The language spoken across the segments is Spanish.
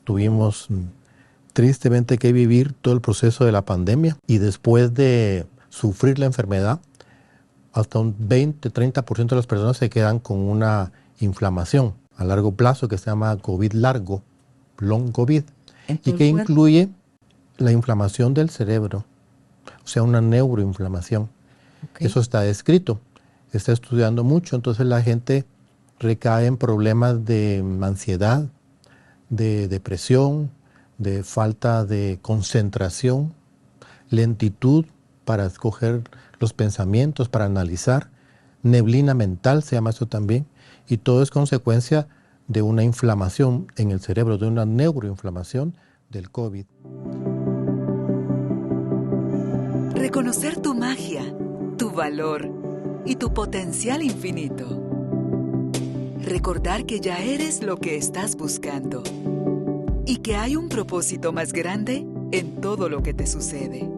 Tuvimos tristemente que vivir todo el proceso de la pandemia y después de sufrir la enfermedad, hasta un 20-30% de las personas se quedan con una inflamación a largo plazo que se llama COVID largo, long COVID, En y todo el que cuerpo. incluye la inflamación del cerebro, o sea, una neuroinflamación. Ok. Eso está descrito, está estudiando mucho, entonces la gente recae en problemas de ansiedad, de depresión, de falta de concentración, lentitud para escoger los pensamientos, para analizar, neblina mental se llama eso también, y todo es consecuencia de una inflamación en el cerebro, de una neuroinflamación del COVID. Reconocer tu magia, tu valor y tu potencial infinito. Recordar que ya eres lo que estás buscando y que hay un propósito más grande en todo lo que te sucede.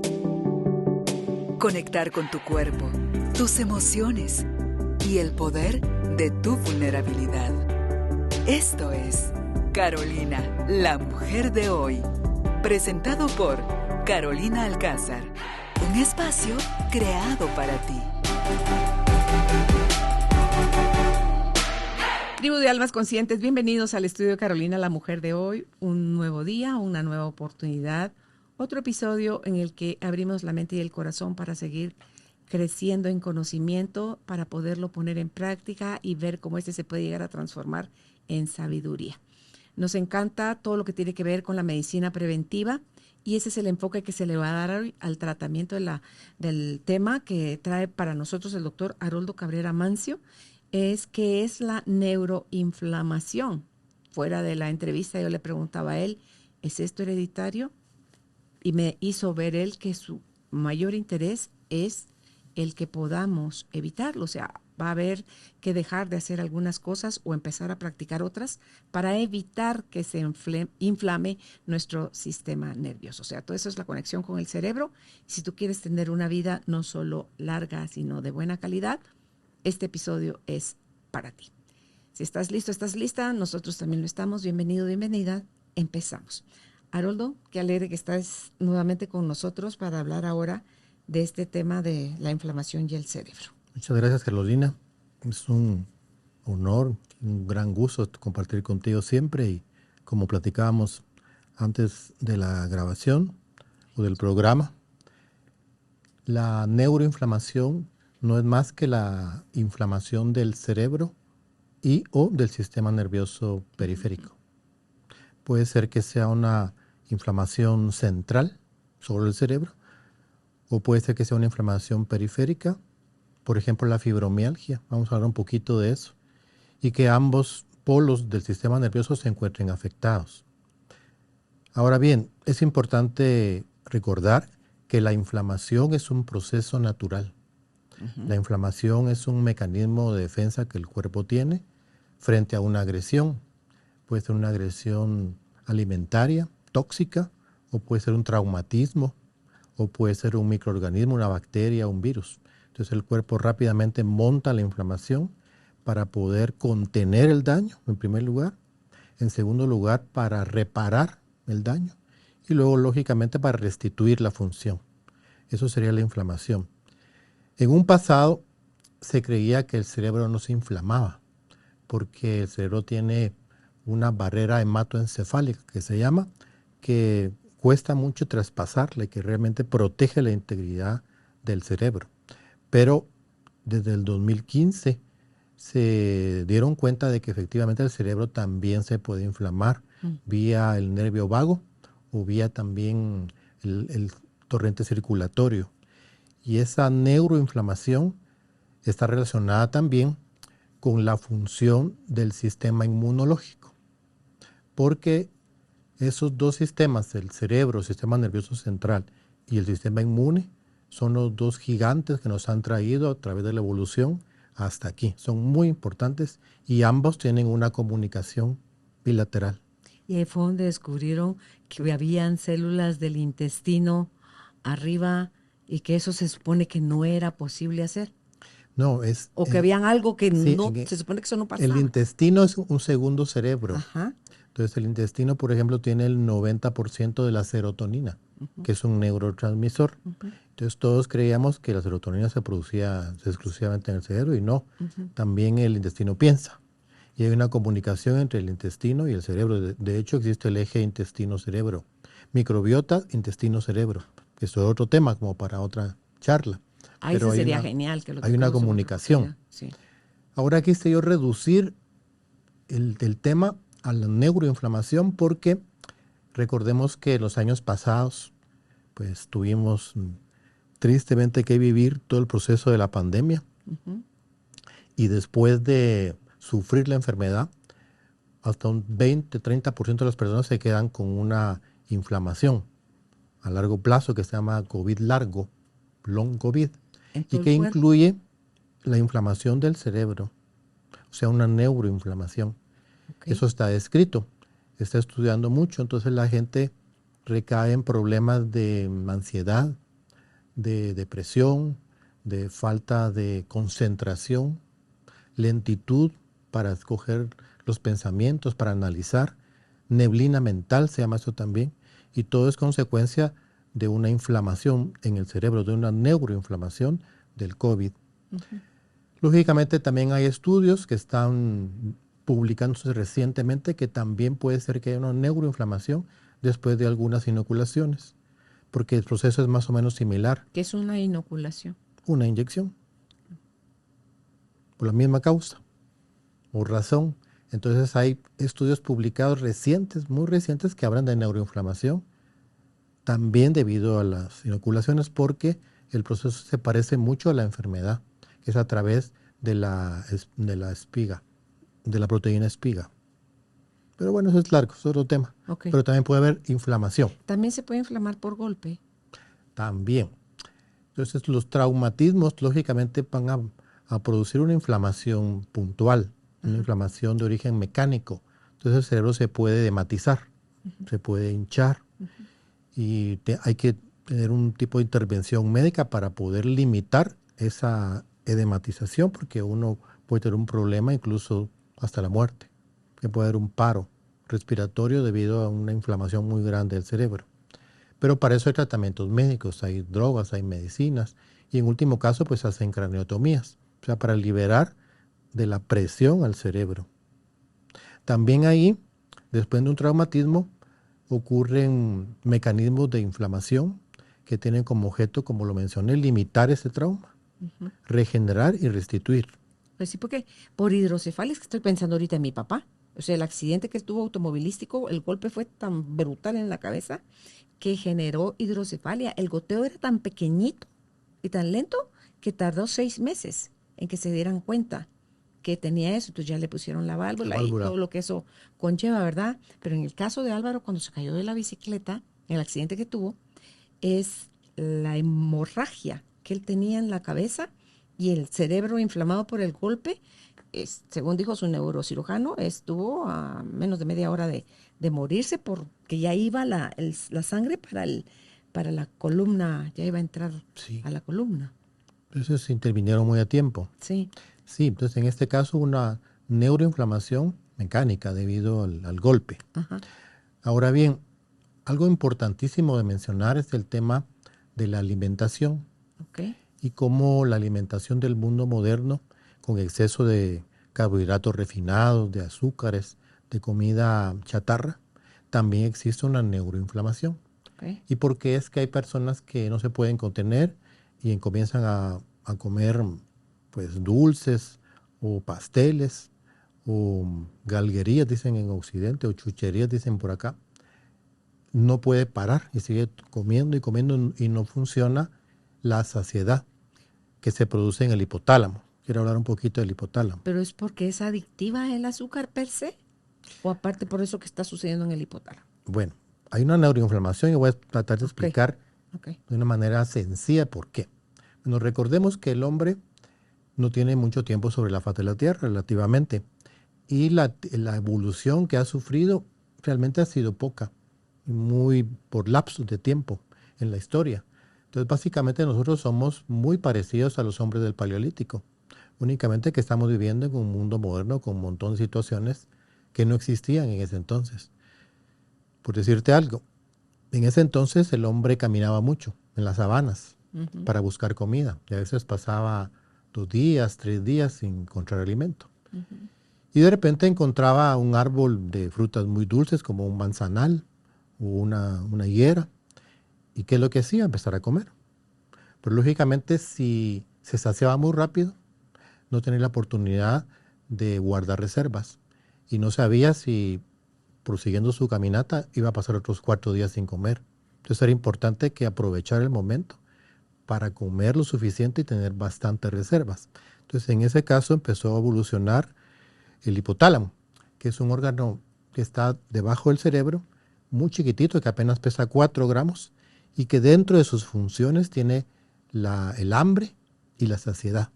Conectar con tu cuerpo, tus emociones y el poder de tu vulnerabilidad. Esto es Carolina, la mujer de hoy. Presentado por Carolina Alcázar. Un espacio creado para ti. Tribu de Almas Conscientes, bienvenidos al estudio Carolina, la mujer de hoy. Un nuevo día, una nueva oportunidad, otro episodio en el que abrimos la mente y el corazón para seguir creciendo en conocimiento, para poderlo poner en práctica y ver cómo se puede llegar a transformar en sabiduría. Nos encanta todo lo que tiene que ver con la medicina preventiva y ese es el enfoque que se le va a dar hoy al tratamiento del tema que trae para nosotros el doctor Haroldo Cabrera Mancio. Es que es la neuroinflamación. Fuera de la entrevista yo le preguntaba a él, ¿es esto hereditario? Y me hizo ver él que su mayor interés es el que podamos evitarlo. O sea, va a haber que dejar de hacer algunas cosas o empezar a practicar otras para evitar que se inflame nuestro sistema nervioso. O sea, todo eso es la conexión con el cerebro. Si tú quieres tener una vida no solo larga, sino de buena calidad, este episodio es para ti. Si estás listo, estás lista, nosotros también lo estamos. Bienvenido, bienvenida. Empezamos. Haroldo, qué alegre que estás nuevamente con nosotros para hablar ahora de este tema de la inflamación y el cerebro. Muchas gracias, Carolina. Es un honor, un gran gusto compartir contigo siempre y como platicábamos antes de la grabación o del programa, la neuroinflamación no es más que la inflamación del cerebro y o del sistema nervioso periférico. Puede ser que sea una inflamación central sobre el cerebro o puede ser que sea una inflamación periférica, por ejemplo la fibromialgia, vamos a hablar un poquito de eso, y que ambos polos del sistema nervioso se encuentren afectados. Ahora bien, es importante recordar que la inflamación es un proceso natural. La inflamación es un mecanismo de defensa que el cuerpo tiene frente a una agresión. Puede ser una agresión alimentaria, tóxica, o puede ser un traumatismo, o puede ser un microorganismo, una bacteria, un virus. Entonces el cuerpo rápidamente monta la inflamación para poder contener el daño, en primer lugar. En segundo lugar, para reparar el daño. Y luego, lógicamente, para restituir la función. Eso sería la inflamación. En un pasado se creía que el cerebro no se inflamaba, porque el cerebro tiene una barrera hematoencefálica que se llama, que cuesta mucho traspasarla y que realmente protege la integridad del cerebro. Pero desde el 2015 se dieron cuenta de que efectivamente el cerebro también se puede inflamar vía el nervio vago o vía también el torrente circulatorio. Y esa neuroinflamación está relacionada también con la función del sistema inmunológico, porque esos dos sistemas, el cerebro, el sistema nervioso central y el sistema inmune, son los dos gigantes que nos han traído a través de la evolución hasta aquí. Son muy importantes y ambos tienen una comunicación bilateral. Y ahí fue donde descubrieron que habían células del intestino arriba y que eso se supone que no era posible hacer. No, es... O que habían algo que sí, no, se supone que eso no pasaba. el intestino es un segundo cerebro. Ajá. Entonces el intestino, por ejemplo, tiene el 90% de la serotonina, que es un neurotransmisor. Entonces todos creíamos que la serotonina se producía exclusivamente en el cerebro y no. También el intestino piensa. Y hay una comunicación entre el intestino y el cerebro. De hecho, existe el eje intestino-cerebro. Microbiota, intestino-cerebro. Que es otro tema como para otra charla. Pero eso sería genial. Que lo hay una comunicación. Sí. Ahora quise yo reducir el tema a la neuroinflamación porque recordemos que en los años pasados pues tuvimos tristemente que vivir todo el proceso de la pandemia y después de sufrir la enfermedad, hasta un 20-30% de las personas se quedan con una inflamación a largo plazo que se llama COVID largo, long COVID, y que incluye la inflamación del cerebro, o sea, una neuroinflamación. Eso está descrito, está estudiando mucho, entonces la gente recae en problemas de ansiedad, de depresión, de falta de concentración, lentitud para escoger los pensamientos, para analizar, neblina mental se llama eso también, y todo es consecuencia de una inflamación en el cerebro, de una neuroinflamación del COVID. Lógicamente también hay estudios que están publicándose recientemente que también puede ser que haya una neuroinflamación después de algunas inoculaciones, porque el proceso es más o menos similar. ¿Qué es una inoculación? Una inyección, por la misma causa o razón. Entonces hay estudios publicados recientes, muy recientes, que hablan de neuroinflamación, también debido a las inoculaciones, porque el proceso se parece mucho a la enfermedad, que es a través de la espiga, de la proteína espiga. Pero bueno, eso es largo, es otro tema. Pero también puede haber inflamación. ¿También se puede inflamar por golpe? También. Entonces los traumatismos lógicamente van a producir una inflamación puntual, una inflamación de origen mecánico. Entonces el cerebro se puede edematizar, se puede hinchar y hay que tener un tipo de intervención médica para poder limitar esa edematización, porque uno puede tener un problema incluso hasta la muerte, que puede haber un paro respiratorio debido a una inflamación muy grande del cerebro. Pero para eso hay tratamientos médicos, hay drogas, hay medicinas y en último caso pues hacen craniotomías, o sea, para liberar de la presión al cerebro. También ahí, después de un traumatismo, ocurren mecanismos de inflamación que tienen como objeto, como lo mencioné, limitar ese trauma, regenerar y restituir. Pues sí, porque por hidrocefalia, estoy pensando ahorita en mi papá. O sea, el accidente que estuvo automovilístico, el golpe fue tan brutal en la cabeza que generó hidrocefalia. El goteo era tan pequeñito y tan lento que tardó 6 meses en que se dieran cuenta que tenía eso. Entonces ya le pusieron la válvula y todo lo que eso conlleva, ¿verdad? Pero en el caso de Álvaro, cuando se cayó de la bicicleta, el accidente que tuvo, es la hemorragia que él tenía en la cabeza y el cerebro inflamado por el golpe. Según dijo su neurocirujano, estuvo a menos de media hora de morirse porque ya iba la sangre para la columna, ya iba a entrar a la columna. Entonces intervinieron muy a tiempo. Sí. Sí, entonces en este caso una neuroinflamación mecánica debido al golpe. Ahora bien, algo importantísimo de mencionar es el tema de la alimentación y cómo la alimentación del mundo moderno, con exceso de carbohidratos refinados, de azúcares, de comida chatarra, también existe una neuroinflamación. ¿Y por qué es que hay personas que no se pueden contener y comienzan a comer pues dulces o pasteles o galguerías, dicen en Occidente, o chucherías, dicen por acá? No puede parar y sigue comiendo y comiendo y no funciona la saciedad que se produce en el hipotálamo. Quiero hablar un poquito del hipotálamo. ¿Pero es porque es adictiva el azúcar per se? ¿O aparte por eso que está sucediendo en el hipotálamo? Bueno, hay una neuroinflamación y voy a tratar de explicar de una manera sencilla por qué. Bueno, recordemos que el hombre no tiene mucho tiempo sobre la faz de la Tierra, relativamente. Y la evolución que ha sufrido realmente ha sido poca, muy por lapsos de tiempo en la historia. Entonces, básicamente nosotros somos muy parecidos a los hombres del Paleolítico. Únicamente que estamos viviendo en un mundo moderno con un montón de situaciones que no existían en ese entonces. Por decirte algo, en ese entonces el hombre caminaba mucho en las sabanas para buscar comida. Y a veces pasaba 2 días, 3 días sin encontrar alimento. Y de repente encontraba un árbol de frutas muy dulces como un manzanal o una higuera. ¿Y qué es lo que hacía? Empezar a comer. Pero lógicamente si se saciaba muy rápido, no tenía la oportunidad de guardar reservas. Y no sabía si prosiguiendo su caminata iba a pasar otros 4 días sin comer. Entonces era importante que aprovechar el momento para comer lo suficiente y tener bastantes reservas. Entonces en ese caso empezó a evolucionar el hipotálamo, que es un órgano que está debajo del cerebro, muy chiquitito, que apenas pesa 4 gramos y que dentro de sus funciones tiene el hambre y la saciedad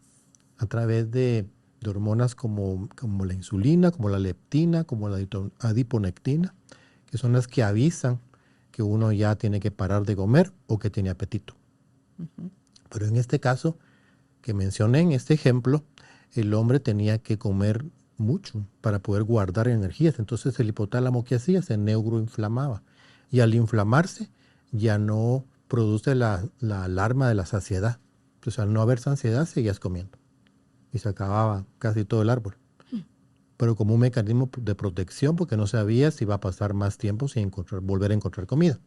a través de hormonas como la insulina, como la leptina, como la adiponectina, que son las que avisan que uno ya tiene que parar de comer o que tiene apetito. Pero en este caso que mencioné, en este ejemplo, el hombre tenía que comer mucho para poder guardar energías. Entonces el hipotálamo, ¿qué hacía? Se neuroinflamaba. Y al inflamarse ya no produce la alarma de la saciedad. Entonces al no haber saciedad seguías comiendo. Y se acababa casi todo el árbol. Pero como un mecanismo de protección, porque no sabía si iba a pasar más tiempo sin volver a encontrar comida.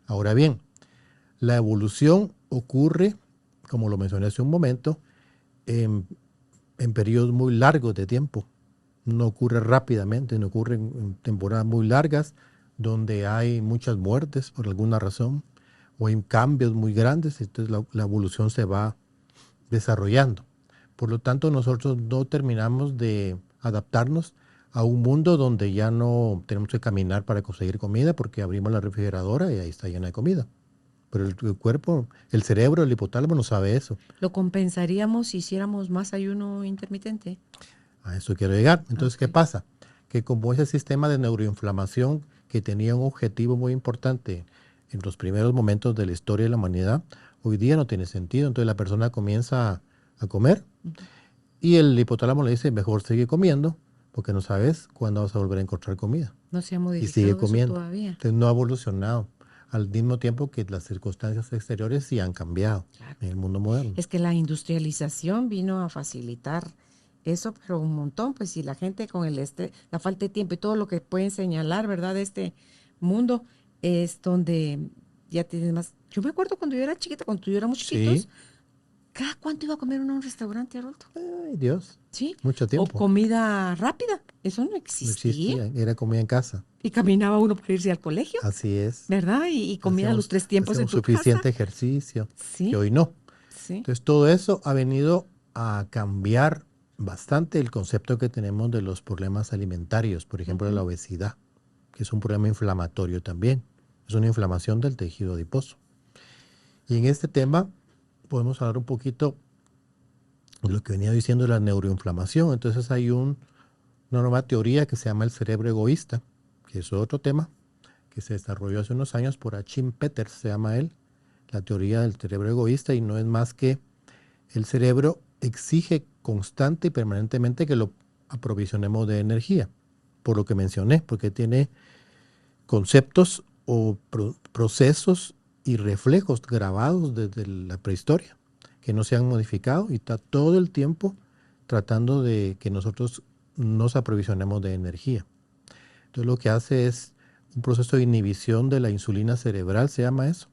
Ahora bien, la evolución ocurre, como lo mencioné hace un momento, en periodos muy largos de tiempo. No ocurre rápidamente, no ocurre en temporadas muy largas donde hay muchas muertes por alguna razón o hay cambios muy grandes, entonces la evolución se va desarrollando. Por lo tanto, nosotros no terminamos de adaptarnos a un mundo donde ya no tenemos que caminar para conseguir comida porque abrimos la refrigeradora y ahí está llena de comida. Pero el cuerpo, el cerebro, el hipotálamo no sabe eso. ¿Lo compensaríamos si hiciéramos más ayuno intermitente? A eso quiero llegar. Entonces, ¿qué pasa? Que como ese sistema de neuroinflamación que tenía un objetivo muy importante en los primeros momentos de la historia de la humanidad, hoy día no tiene sentido. Entonces la persona comienza a comer y el hipotálamo le dice, mejor sigue comiendo porque no sabes cuándo vas a volver a encontrar comida. No se ha modificado y sigue comiendo. Eso todavía. Entonces no ha evolucionado al mismo tiempo que las circunstancias exteriores sí han cambiado en el mundo moderno. Es que la industrialización vino a facilitar eso, pero un montón, pues si la gente con la falta de tiempo y todo lo que pueden señalar, ¿verdad? De este mundo es donde ya tienes más. Yo me acuerdo cuando yo era chiquita, cuando yo éramos chiquitos, Sí. ¿cada cuánto iba a comer uno a un restaurante, Haroldo? Ay, Dios. Sí. Mucho tiempo. O comida rápida. Eso no existía. No existía. Era comida en casa. Y caminaba uno para irse al colegio. Así es. ¿Verdad? Y comía los 3 tiempos en tu suficiente casa. ejercicio. Sí. Que hoy no. Sí. Entonces todo eso ha venido a cambiar bastante el concepto que tenemos de los problemas alimentarios. Por ejemplo, la obesidad, que es un problema inflamatorio también. Es una inflamación del tejido adiposo. Y en este tema podemos hablar un poquito de lo que venía diciendo de la neuroinflamación. Entonces hay una nueva teoría que se llama el cerebro egoísta, que es otro tema que se desarrolló hace unos años por Achim Peters, se llama él, la teoría del cerebro egoísta, y no es más que el cerebro exige constante y permanentemente que lo aprovisionemos de energía, por lo que mencioné, porque tiene conceptos o procesos y reflejos grabados desde la prehistoria que no se han modificado y está todo el tiempo tratando de que nosotros nos aprovisionemos de energía. Entonces lo que hace es un proceso de inhibición de la insulina cerebral, se llama eso,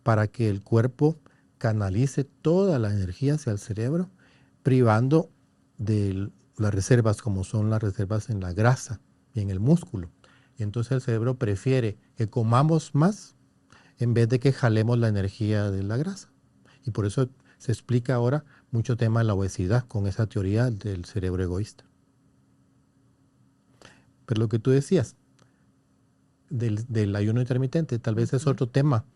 para que el cuerpo canalice toda la energía hacia el cerebro, privando de las reservas como son las reservas en la grasa y en el músculo. Y entonces el cerebro prefiere que comamos más en vez de que jalemos la energía de la grasa. Y por eso se explica ahora mucho tema de la obesidad con esa teoría del cerebro egoísta. Pero lo que tú decías del ayuno intermitente, tal vez es otro tema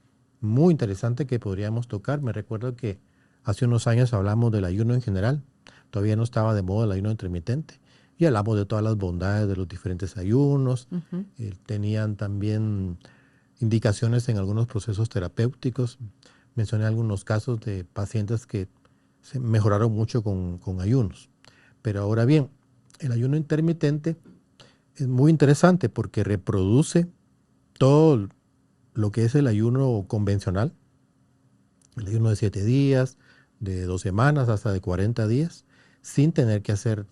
muy interesante que podríamos tocar. Me recuerdo que hace unos años hablamos del ayuno en general. Todavía no estaba de moda el ayuno intermitente. Y hablamos de todas las bondades de los diferentes ayunos. Tenían también indicaciones en algunos procesos terapéuticos. Mencioné algunos casos de pacientes que se mejoraron mucho con ayunos. Pero ahora bien, el ayuno intermitente es muy interesante porque reproduce todo lo que es el ayuno convencional, el ayuno de 7 días, de 2 semanas hasta de 40 días, sin tener que hacer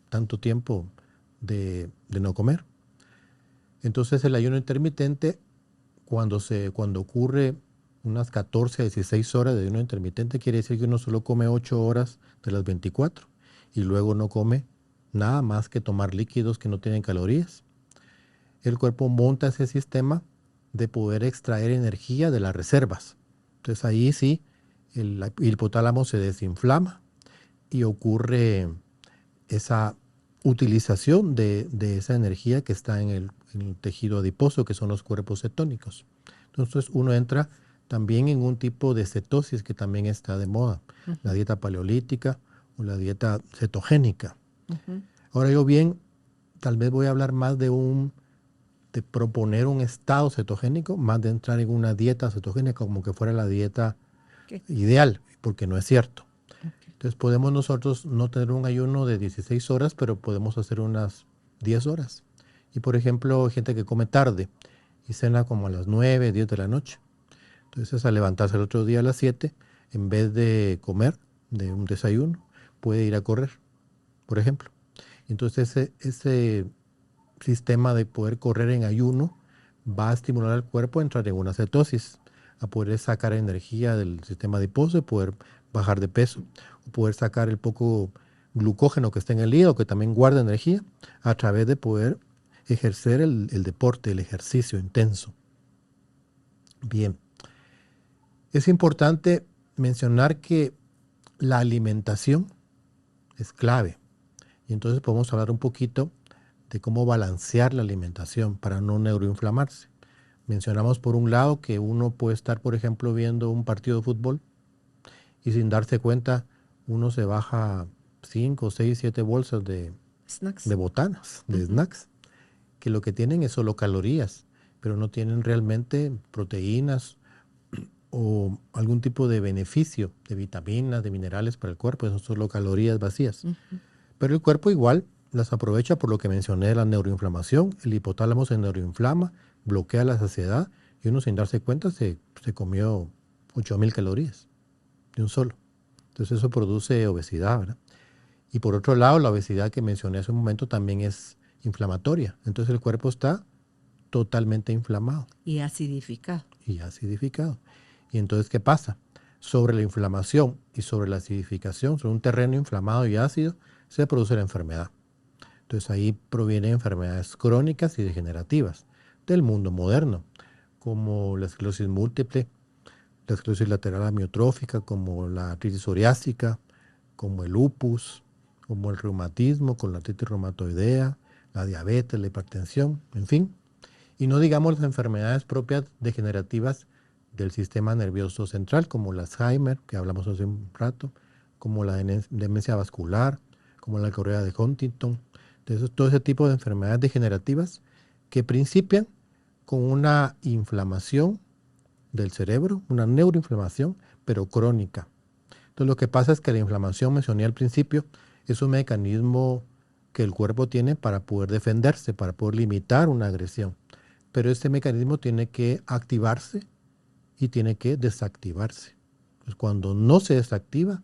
tanto tiempo de no comer. Entonces el ayuno intermitente, cuando ocurre unas 14 a 16 horas de ayuno intermitente, quiere decir que uno solo come 8 horas de las 24 y luego no come nada más que tomar líquidos que no tienen calorías. El cuerpo monta ese sistema de poder extraer energía de las reservas. Entonces ahí sí, el hipotálamo se desinflama y ocurre esa utilización de esa energía que está en el tejido adiposo, que son los cuerpos cetónicos. Entonces uno entra también en un tipo de cetosis que también está de moda, la dieta paleolítica o la dieta cetogénica. Ahora yo bien, tal vez voy a hablar más de proponer un estado cetogénico, más de entrar en una dieta cetogénica como que fuera la dieta ideal, porque no es cierto. Entonces podemos nosotros no tener un ayuno de 16 horas, pero podemos hacer unas 10 horas. Y por ejemplo, gente que come tarde y cena como a las 9, 10 de la noche. Entonces al levantarse el otro día a las 7, en vez de comer, de un desayuno, puede ir a correr, por ejemplo. Entonces ese sistema de poder correr en ayuno va a estimular al cuerpo a entrar en una cetosis, a poder sacar energía del sistema adiposo y poder bajar de peso, o poder sacar el poco glucógeno que está en el hígado, que también guarda energía, a través de poder ejercer el deporte, el ejercicio intenso. Bien, es importante mencionar que la alimentación es clave, y entonces podemos hablar un poquito de cómo balancear la alimentación para no neuroinflamarse. Mencionamos por un lado que uno puede estar, por ejemplo, viendo un partido de fútbol y sin darse cuenta uno se baja 5, 6, 7 bolsas de botanas, de snacks, que lo que tienen es solo calorías, pero no tienen realmente proteínas o algún tipo de beneficio de vitaminas, de minerales para el cuerpo, son solo calorías vacías. Pero el cuerpo igual las aprovecha por lo que mencioné de la neuroinflamación. El hipotálamo se neuroinflama, bloquea la saciedad y uno sin darse cuenta se comió 8,000 calorías de un solo. Entonces eso produce obesidad, ¿verdad? Y por otro lado, la obesidad que mencioné hace un momento también es inflamatoria. Entonces el cuerpo está totalmente inflamado. Y acidificado. Y entonces, ¿qué pasa? Sobre la inflamación y sobre la acidificación, sobre un terreno inflamado y ácido, se produce la enfermedad. Entonces ahí provienen enfermedades crónicas y degenerativas del mundo moderno, como la esclerosis múltiple, la esclerosis lateral amiotrófica, como la artritis psoriásica, como el lupus, como el reumatismo, con la artritis reumatoidea, la diabetes, la hipertensión, en fin. Y no digamos las enfermedades propias degenerativas del sistema nervioso central, como el Alzheimer, que hablamos hace un rato, como la demencia vascular, como la correa de Huntington. Entonces, todo ese tipo de enfermedades degenerativas que principian con una inflamación del cerebro, una neuroinflamación, pero crónica. Entonces, lo que pasa es que la inflamación, mencioné al principio, es un mecanismo que el cuerpo tiene para poder defenderse, para poder limitar una agresión. Pero este mecanismo tiene que activarse y tiene que desactivarse. Entonces, cuando no se desactiva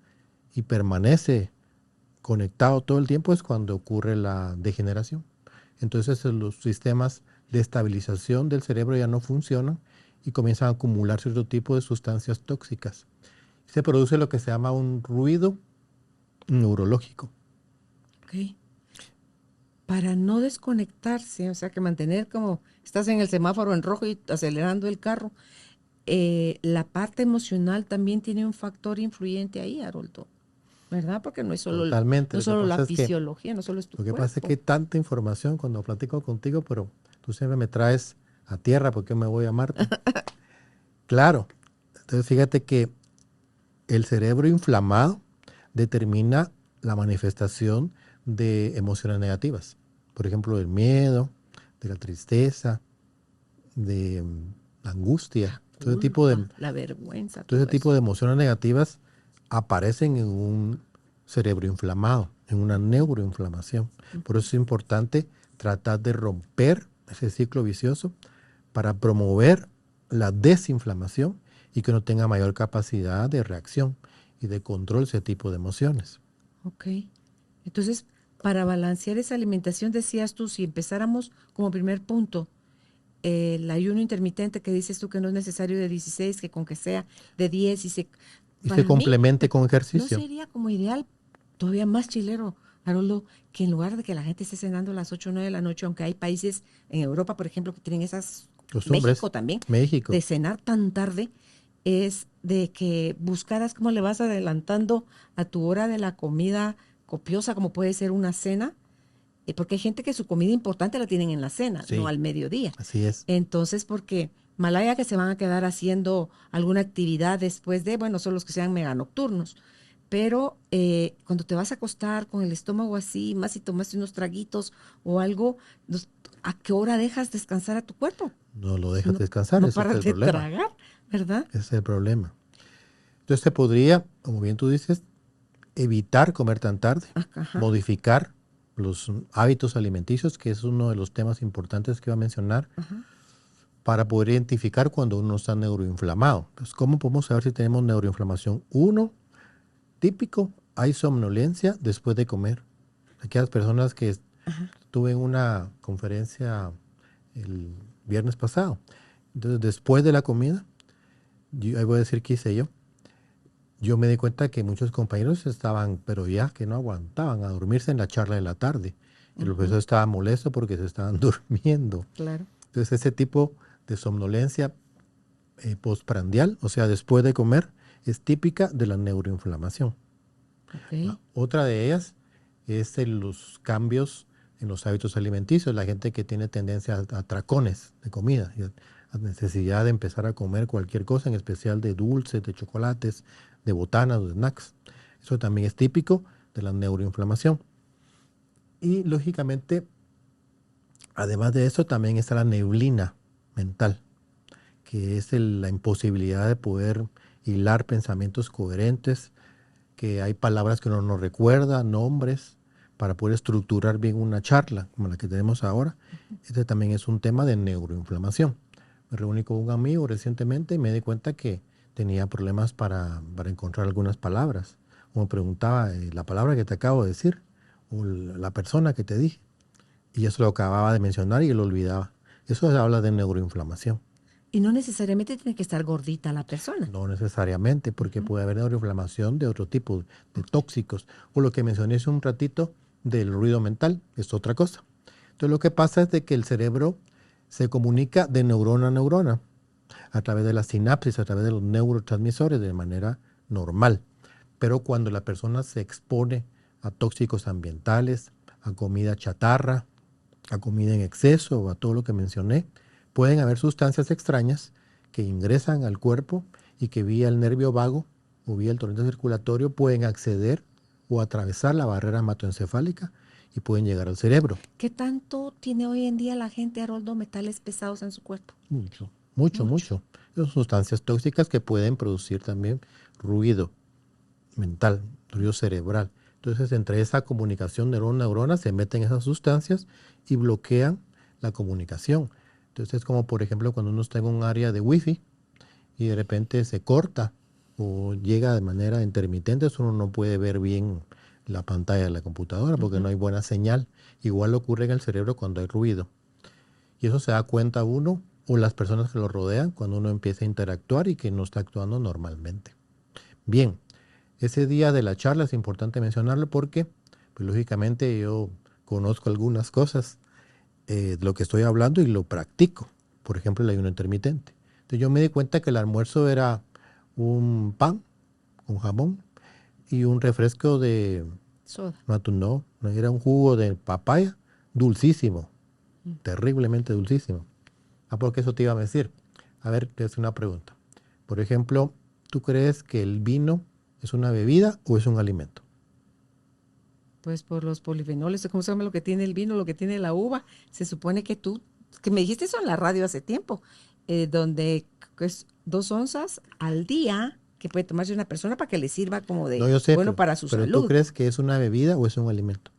y permanece conectado todo el tiempo es cuando ocurre la degeneración. Entonces los sistemas de estabilización del cerebro ya no funcionan y comienzan a acumular cierto tipo de sustancias tóxicas. Se produce lo que se llama un ruido neurológico. Ok. Para no desconectarse, o sea que mantener como estás en el semáforo en rojo y acelerando el carro, la parte emocional también tiene un factor influyente ahí, Haroldo. ¿Verdad? Porque no es solo, Totalmente. no solo la fisiología, no solo es tu cuerpo. Lo que pasa es que hay tanta información cuando platico contigo, pero tú siempre me traes a tierra porque yo me voy a Marte. Claro. Entonces fíjate que el cerebro inflamado determina la manifestación de emociones negativas. Por ejemplo, del miedo, de la tristeza, de la angustia. Todo tipo de, la vergüenza. Todo ese tipo de emociones negativas aparecen en un cerebro inflamado, en una neuroinflamación. Por eso es importante tratar de romper ese ciclo vicioso para promover la desinflamación y que uno tenga mayor capacidad de reacción y de control de ese tipo de emociones. Ok. Entonces, para balancear esa alimentación, decías tú, si empezáramos como primer punto, el ayuno intermitente que dices tú que no es necesario de 16, que con que sea de 10 Y para se mí, complemente con ¿no ejercicio. sería como ideal, todavía más chilero, Haroldo, que en lugar de que la gente esté cenando a las 8 o 9 de la noche, aunque hay países en Europa, por ejemplo, que tienen esas, Los México hombres, también, México, de cenar tan tarde, es de que buscaras cómo le vas adelantando a tu hora de la comida copiosa, como puede ser una cena, porque hay gente que su comida importante la tienen en la cena, no sí, al mediodía. así es. Entonces, porque malaya que se van a quedar haciendo alguna actividad después de, bueno, son los que sean mega nocturnos, pero cuando te vas a acostar con el estómago así, más si tomaste unos traguitos o algo, ¿a qué hora dejas descansar a tu cuerpo? No lo dejas No, descansar, no ese es paras el de problema. tragar, ¿verdad? Ese es el problema. Entonces se podría, como bien tú dices, evitar comer tan tarde, Ajá. modificar los hábitos alimenticios, que es uno de los temas importantes que iba a mencionar, Ajá. para poder identificar cuando uno está neuroinflamado. Pues, ¿cómo podemos saber si tenemos neuroinflamación? Uno, típico, hay somnolencia después de comer. Aquellas personas que tuve en una conferencia el viernes pasado. Entonces, después de la comida, ahí voy a decir qué hice yo. Yo me di cuenta que muchos compañeros estaban, pero ya que no aguantaban a dormirse en la charla de la tarde. El profesor estaba molesto porque se estaban durmiendo. Claro. Entonces, ese tipo de somnolencia postprandial, o sea, después de comer, es típica de la neuroinflamación. Ok. Otra de ellas es los cambios en los hábitos alimenticios, la gente que tiene tendencia a atracones de comida, y a necesidad de empezar a comer cualquier cosa, en especial de dulces, de chocolates, de botanas, de snacks. Eso también es típico de la neuroinflamación. Y lógicamente, además de eso, también está la neblina mental, que es la imposibilidad de poder hilar pensamientos coherentes, que hay palabras que uno no recuerda, nombres, para poder estructurar bien una charla como la que tenemos ahora. Este también es un tema de neuroinflamación. Me reuní con un amigo recientemente y me di cuenta que tenía problemas para encontrar algunas palabras. O me preguntaba, la palabra que te acabo de decir, o la persona que te dije. Y eso lo acababa de mencionar y lo olvidaba. Eso habla de neuroinflamación. Y no necesariamente tiene que estar gordita la persona. No necesariamente, porque puede haber neuroinflamación de otro tipo, de tóxicos. O lo que mencioné hace un ratito del ruido mental, es otra cosa. Entonces lo que pasa es de que el cerebro se comunica de neurona a neurona, a través de la sinapsis, a través de los neurotransmisores de manera normal. Pero cuando la persona se expone a tóxicos ambientales, a comida chatarra, a comida en exceso o a todo lo que mencioné, pueden haber sustancias extrañas que ingresan al cuerpo y que vía el nervio vago o vía el torrente circulatorio pueden acceder o atravesar la barrera hematoencefálica y pueden llegar al cerebro. ¿Qué tanto tiene hoy en día la gente, Haroldo, metales pesados en su cuerpo? Mucho. Son sustancias tóxicas que pueden producir también ruido mental, ruido cerebral. Entonces, entre esa comunicación neurona-neurona se meten esas sustancias y bloquean la comunicación. Entonces, es como, por ejemplo, cuando uno está en un área de wifi y de repente se corta o llega de manera intermitente, eso uno no puede ver bien la pantalla de la computadora porque no hay buena señal. Igual ocurre en el cerebro cuando hay ruido. Y eso se da cuenta uno o las personas que lo rodean cuando uno empieza a interactuar y que no está actuando normalmente. Bien, ese día de la charla es importante mencionarlo porque, pues, lógicamente, yo conozco algunas cosas de lo que estoy hablando y lo practico. Por ejemplo, el ayuno intermitente. Entonces yo me di cuenta que el almuerzo era un pan con jamón y un refresco de Soda. no, era un jugo de papaya dulcísimo, terriblemente dulcísimo. Porque eso te iba a decir. A ver, te hago una pregunta. Por ejemplo, ¿tú crees que el vino es una bebida o es un alimento? Pues por los polifenoles, ¿cómo se llama lo que tiene el vino, lo que tiene la uva? Se supone que que me dijiste eso en la radio hace tiempo, donde es 2 onzas al día que puede tomarse una persona para que le sirva como de No, yo sé, bueno para su pero ¿tú salud. crees que es una bebida o es un alimento?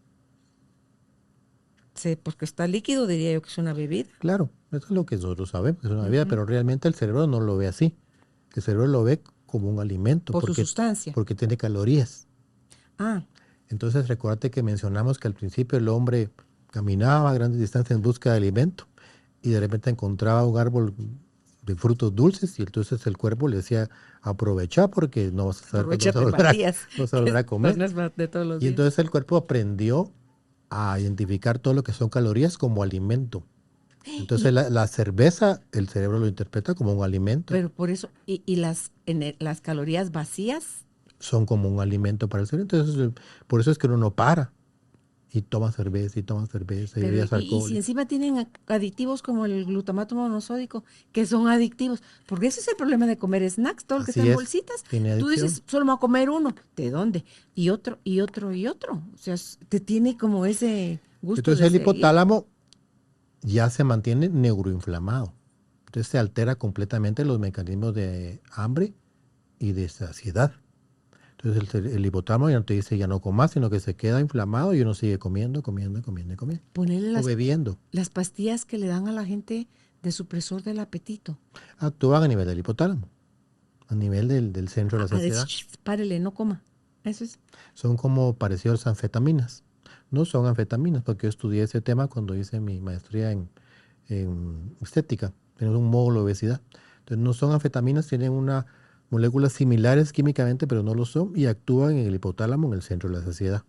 porque está líquido, diría yo que es una bebida. Claro, eso es lo que nosotros sabemos, que es una bebida, pero realmente el cerebro no lo ve así. El cerebro lo ve como un alimento. Por su sustancia. Porque tiene calorías. Ah, Entonces, recuérdate que mencionamos que al principio el hombre caminaba a grandes distancias en busca de alimento y de repente encontraba un árbol de frutos dulces y entonces el cuerpo le decía, aprovecha porque no vas a saber cuándo aprovechate para días. vas a volver a comer. No es de todos los Y días. entonces el cuerpo aprendió a identificar todo lo que son calorías como alimento. Entonces la cerveza, el cerebro lo interpreta como un alimento. Pero por eso, y las calorías vacías, Son como un alimento para el cerebro. Entonces, por eso es que uno no para. Y toma cerveza, y pero, bebidas y si alcohólicas. encima tienen aditivos como el glutamato monosódico, que son adictivos, porque ese es el problema de comer snacks, todo lo que Así está en es, bolsitas. tiene Tú adicción. dices, solo me voy a comer uno. ¿De dónde? Y otro, y otro, y otro. O sea, te tiene como ese gusto Entonces de el seguir. hipotálamo ya se mantiene neuroinflamado. Entonces se altera completamente los mecanismos de hambre y de saciedad. Entonces el hipotálamo ya no te dice ya no comas, sino que se queda inflamado y uno sigue comiendo. Ponerle O bebiendo. las pastillas que le dan a la gente de supresor del apetito. Actúan a nivel del hipotálamo, a nivel del centro de la saciedad. Párele, no coma. Eso es. Son como parecidos a anfetaminas. No son anfetaminas, porque yo estudié ese tema cuando hice mi maestría en estética. Tenemos un módulo de obesidad. Entonces no son anfetaminas, tienen unas moléculas similares químicamente, pero no lo son, y actúan en el hipotálamo, en el centro de la saciedad.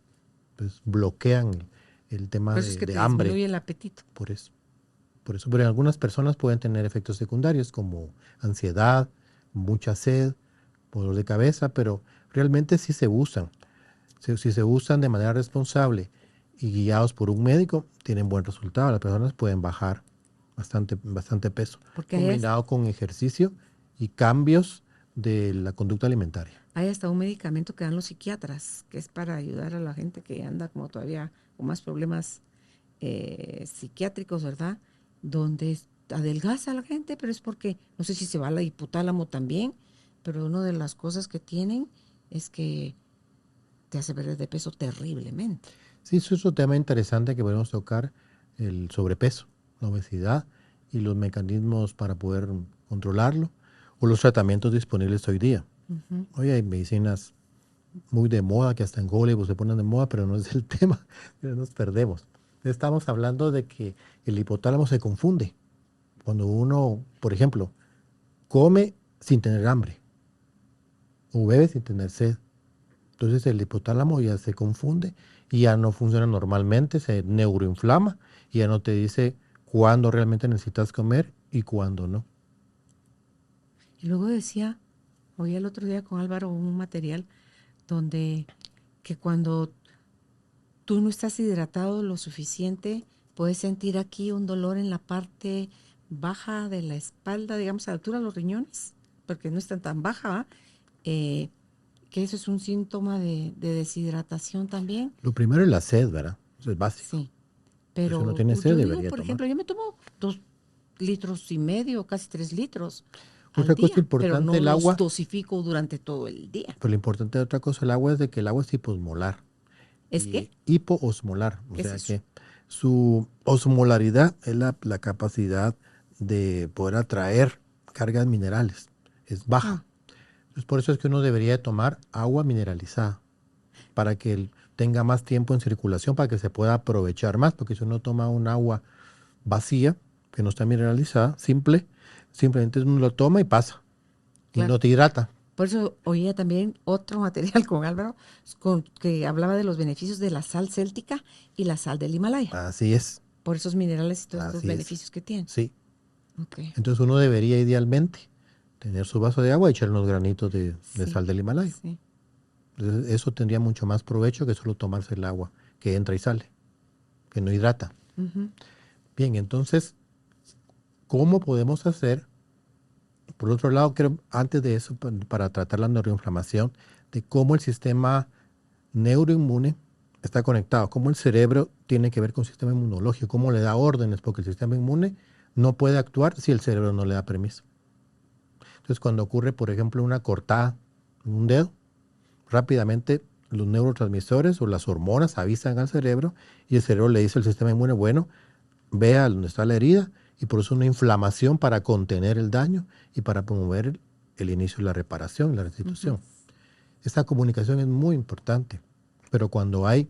Entonces bloquean el tema Por eso es que de te hambre. disminuye el apetito. Por eso. Pero en algunas personas pueden tener efectos secundarios como ansiedad, mucha sed, dolor de cabeza, pero realmente sí se usan. Si se usan de manera responsable y guiados por un médico, tienen buen resultado. Las personas pueden bajar bastante peso, Porque combinado con ejercicio y cambios de la conducta alimentaria. hay hasta un medicamento que dan los psiquiatras, que es para ayudar a la gente que anda como todavía con más problemas psiquiátricos, ¿verdad? Donde adelgaza a la gente, pero es porque, no sé si se va al hipotálamo también, pero una de las cosas que tienen es que te hace perder de peso terriblemente. Sí, eso es un tema interesante que podemos tocar, el sobrepeso, la obesidad y los mecanismos para poder controlarlo o los tratamientos disponibles hoy día. Uh-huh. Hoy hay medicinas muy de moda que hasta en Hollywood se ponen de moda, pero no es el tema, pero nos perdemos. Estamos hablando de que el hipotálamo se confunde. Cuando uno, por ejemplo, come sin tener hambre o bebe sin tener sed. Entonces el hipotálamo ya se confunde y ya no funciona normalmente, se neuroinflama y ya no te dice cuándo realmente necesitas comer y cuándo no. Y luego decía, oí el otro día con Álvaro un material donde que cuando tú no estás hidratado lo suficiente, puedes sentir aquí un dolor en la parte baja de la espalda, digamos a la altura de los riñones, porque no está tan baja, que eso es un síntoma de deshidratación también. Lo primero es la sed, ¿verdad? Eso es básico. Sí, pero Si uno tiene yo sed, digo, debería por tomar. ejemplo, yo me tomo 2,5 litros, casi 3 litros Otra al cosa día, importante, pero no el agua. los dosifico durante todo el día. Pero lo importante de otra cosa del agua es de que el agua es hiposmolar. ¿Es qué? Hipoosmolar. O ¿Qué es sea eso? que su osmolaridad es la capacidad de poder atraer cargas minerales. Es baja. Entonces, por eso es que uno debería tomar agua mineralizada para que tenga más tiempo en circulación, para que se pueda aprovechar más. Porque si uno toma un agua vacía, que no está mineralizada, simplemente uno lo toma y pasa. Claro. Y no te hidrata. Por eso oía también otro material con Álvaro que hablaba de los beneficios de la sal céltica y la sal del Himalaya. Así es. Por esos minerales y todos los Así es. beneficios que tienen. Sí. Okay. Entonces uno debería idealmente tener su vaso de agua y echar unos granitos de sal del Himalaya. Sí. Entonces eso tendría mucho más provecho que solo tomarse el agua que entra y sale, que no hidrata. Uh-huh. Bien, entonces, ¿cómo podemos hacer? Por otro lado, creo, antes de eso, para tratar la neuroinflamación, de cómo el sistema neuroinmune está conectado, cómo el cerebro tiene que ver con el sistema inmunológico, cómo le da órdenes, porque el sistema inmune no puede actuar si el cerebro no le da permiso. Entonces, cuando ocurre, por ejemplo, una cortada en un dedo, rápidamente los neurotransmisores o las hormonas avisan al cerebro y el cerebro le dice al sistema inmune, bueno, vea dónde está la herida y produce una inflamación para contener el daño y para promover el inicio de la reparación y la restitución. Esta comunicación es muy importante, pero cuando hay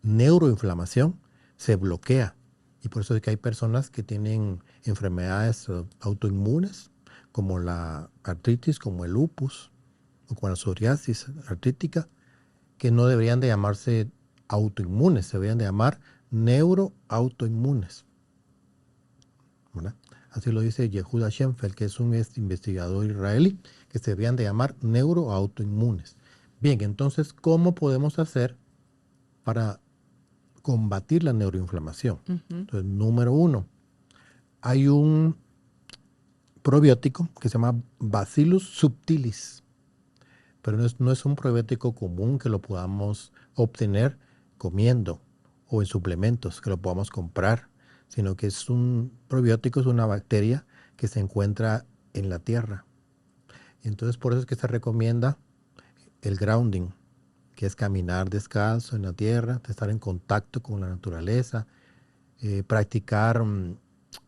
neuroinflamación se bloquea y por eso es que hay personas que tienen enfermedades autoinmunes como la artritis, como el lupus o como la psoriasis artrítica, que no deberían de llamarse autoinmunes, se deberían de llamar neuroautoinmunes, ¿verdad? Así lo dice Yehuda Schenfeld, que es un investigador israelí, que se deberían de llamar neuroautoinmunes. Bien, entonces, ¿cómo podemos hacer para combatir la neuroinflamación? Entonces, número 1, hay un probiótico que se llama Bacillus subtilis, pero no es un probiótico común que lo podamos obtener comiendo o en suplementos, que lo podamos comprar, sino que es un probiótico, es una bacteria que se encuentra en la tierra. Entonces, por eso es que se recomienda el grounding, que es caminar descalzo en la tierra, estar en contacto con la naturaleza, practicar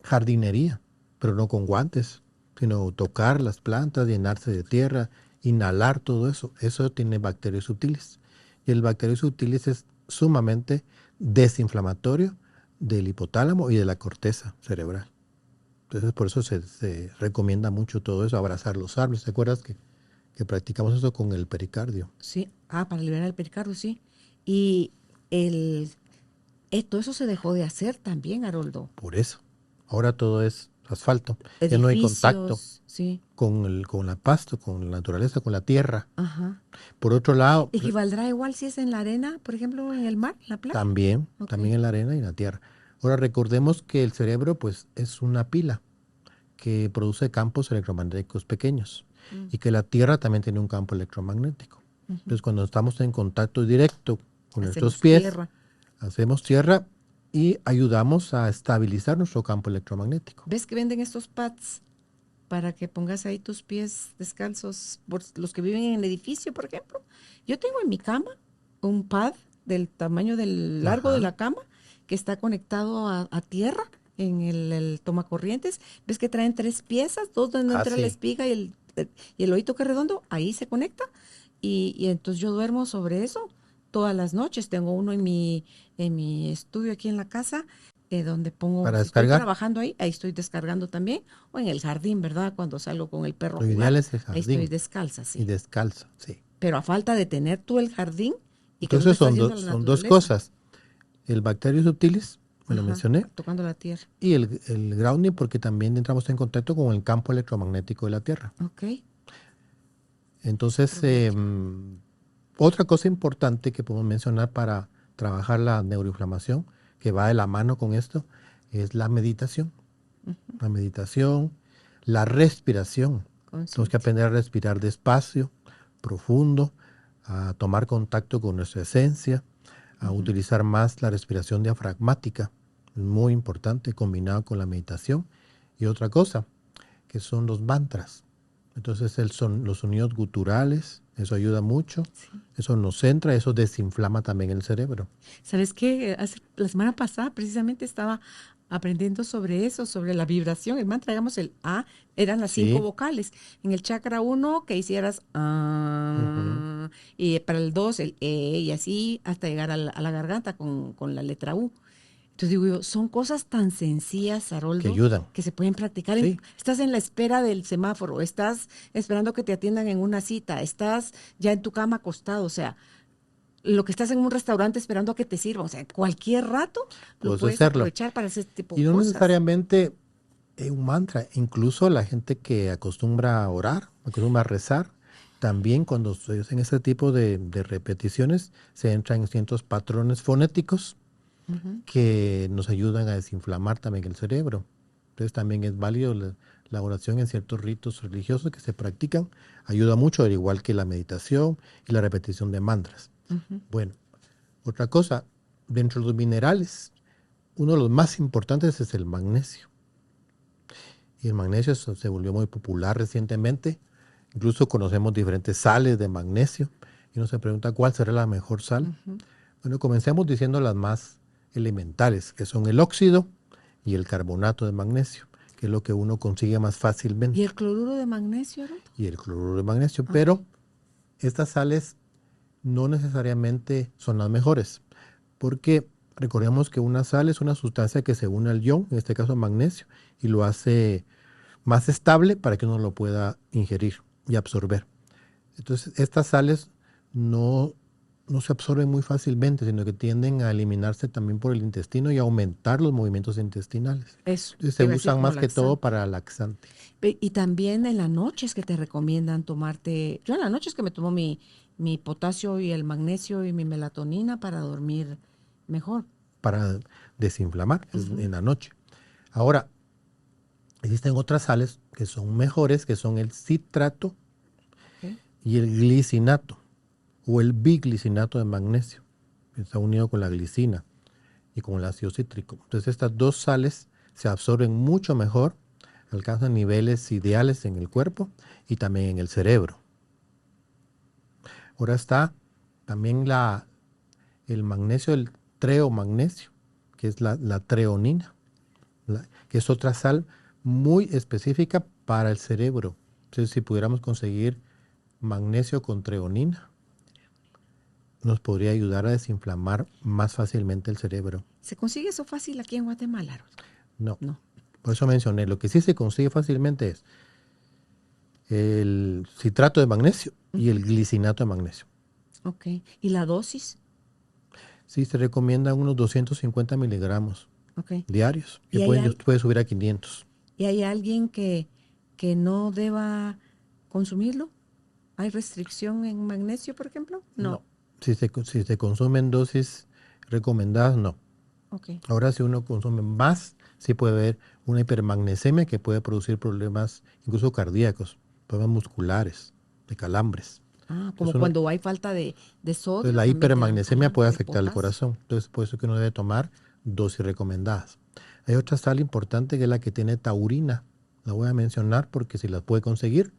jardinería, pero no con guantes, sino tocar las plantas, llenarse de tierra, inhalar todo eso. Eso tiene bacterias sutiles. Y el bacterio sutiles es sumamente desinflamatorio del hipotálamo y de la corteza cerebral. Entonces, por eso se recomienda mucho todo eso, abrazar los árboles. ¿Te acuerdas que practicamos eso con el pericardio? Sí, para liberar el pericardio, sí. Y todo eso se dejó de hacer también, Haroldo. Por eso. Ahora todo es asfalto. Ya no hay contacto sí, con el pasto, con la naturaleza, con la tierra. Ajá. Por otro lado... ¿Equivaldrá igual si es en la arena, por ejemplo, en el mar, en la playa? También en la arena y en la tierra. Ahora recordemos que el cerebro pues es una pila que produce campos electromagnéticos pequeños y que la tierra también tiene un campo electromagnético. Entonces cuando estamos en contacto directo con nuestros pies, hacemos tierra y ayudamos a estabilizar nuestro campo electromagnético. ¿Ves que venden estos pads para que pongas ahí tus pies descalzos? Por los que viven en el edificio, por ejemplo. Yo tengo en mi cama un pad del tamaño del largo de la cama que está conectado a tierra en el tomacorrientes. ¿Ves que traen 3 piezas? 2 donde entra la espiga y el hoyito que es redondo, ahí se conecta. Y entonces yo duermo sobre eso todas las noches. Tengo uno en mi estudio aquí en la casa, donde pongo, para estoy descargar. trabajando ahí estoy descargando también, o en el jardín, ¿verdad? Cuando salgo con el perro Lo a jugar, ideal es el jardín. ahí estoy descalza, sí. Y descalza, sí. Pero a falta de tener tú el jardín. Y entonces son dos cosas. El bacterio subtilis, me lo mencioné. Tocando la tierra. Y el grounding, porque también entramos en contacto con el campo electromagnético de la Tierra. Ok. Entonces, otra cosa importante que podemos mencionar para trabajar la neuroinflamación, que va de la mano con esto, es la meditación. La meditación, la respiración. Tenemos que aprender a respirar despacio, profundo, a tomar contacto con nuestra esencia, a utilizar más la respiración diafragmática, muy importante, combinado con la meditación. Y otra cosa, que son los mantras. Entonces los sonidos guturales, eso ayuda mucho, eso nos centra, eso desinflama también el cerebro. ¿Sabes qué? La semana pasada precisamente estaba aprendiendo sobre eso, sobre la vibración. El mantra, digamos, el A, eran las 5 vocales. En el chakra 1, que hicieras y para el 2, el E, y así hasta llegar a la garganta con la letra U. Entonces digo yo, son cosas tan sencillas, Haroldo, que ayudan, que se pueden practicar. Estás en la espera del semáforo, estás esperando que te atiendan en una cita, estás ya en tu cama acostado, o sea, lo que estás en un restaurante esperando a que te sirvan, o sea, cualquier rato lo puedes aprovechar para ese tipo de cosas. Y no necesariamente un mantra, incluso la gente que acostumbra a orar, acostumbra a rezar, también cuando se hacen ese tipo de repeticiones, se entran en ciertos patrones fonéticos que nos ayudan a desinflamar también el cerebro. Entonces también es válido la oración en ciertos ritos religiosos que se practican. Ayuda mucho, al igual que la meditación y la repetición de mantras. Bueno, otra cosa, dentro de los minerales, uno de los más importantes es el magnesio. Y el magnesio se volvió muy popular recientemente. Incluso conocemos diferentes sales de magnesio y uno se pregunta cuál será la mejor sal. Bueno, comencemos diciendo las más elementales, que son el óxido y el carbonato de magnesio, que es lo que uno consigue más fácilmente. ¿Y el cloruro de magnesio, Ruth? Y el cloruro de magnesio, pero estas sales no necesariamente son las mejores, porque recordemos que una sal es una sustancia que se une al ion, en este caso magnesio, y lo hace más estable para que uno lo pueda ingerir y absorber. Entonces, estas sales no se absorben muy fácilmente, sino que tienden a eliminarse también por el intestino y aumentar los movimientos intestinales. Eso. Entonces, se usan más que todo para laxante. Y también en la noche es que te recomiendan tomarte, yo en la noche es que me tomo mi potasio y el magnesio y mi melatonina para dormir mejor. Para desinflamar en la noche. Ahora, existen otras sales que son mejores, que son el citrato y el glicinato, o el biglicinato de magnesio, que está unido con la glicina y con el ácido cítrico. Entonces, estas dos sales se absorben mucho mejor, alcanzan niveles ideales en el cuerpo y también en el cerebro. Ahora está también el magnesio, el treomagnesio, que es la treonina, que es otra sal muy específica para el cerebro. Entonces, si pudiéramos conseguir magnesio con treonina, nos podría ayudar a desinflamar más fácilmente el cerebro. ¿Se consigue eso fácil aquí en Guatemala, Ruth? No. Por eso mencioné, lo que sí se consigue fácilmente es el citrato de magnesio y el glicinato de magnesio. Ok. ¿Y la dosis? Sí, se recomiendan unos 250 miligramos diarios, que puede subir a 500. ¿Y hay alguien que no deba consumirlo? ¿Hay restricción en magnesio, por ejemplo? No. Si se consumen dosis recomendadas, no. Okay. Ahora, si uno consume más, sí puede haber una hipermagnesemia que puede producir problemas incluso cardíacos, problemas musculares, de calambres. Como entonces cuando hay falta de sodio. Entonces la hipermagnesemia puede afectar el corazón. Entonces, por eso que uno debe tomar dosis recomendadas. Hay otra sal importante que es la que tiene taurina. La voy a mencionar porque si la puede conseguir.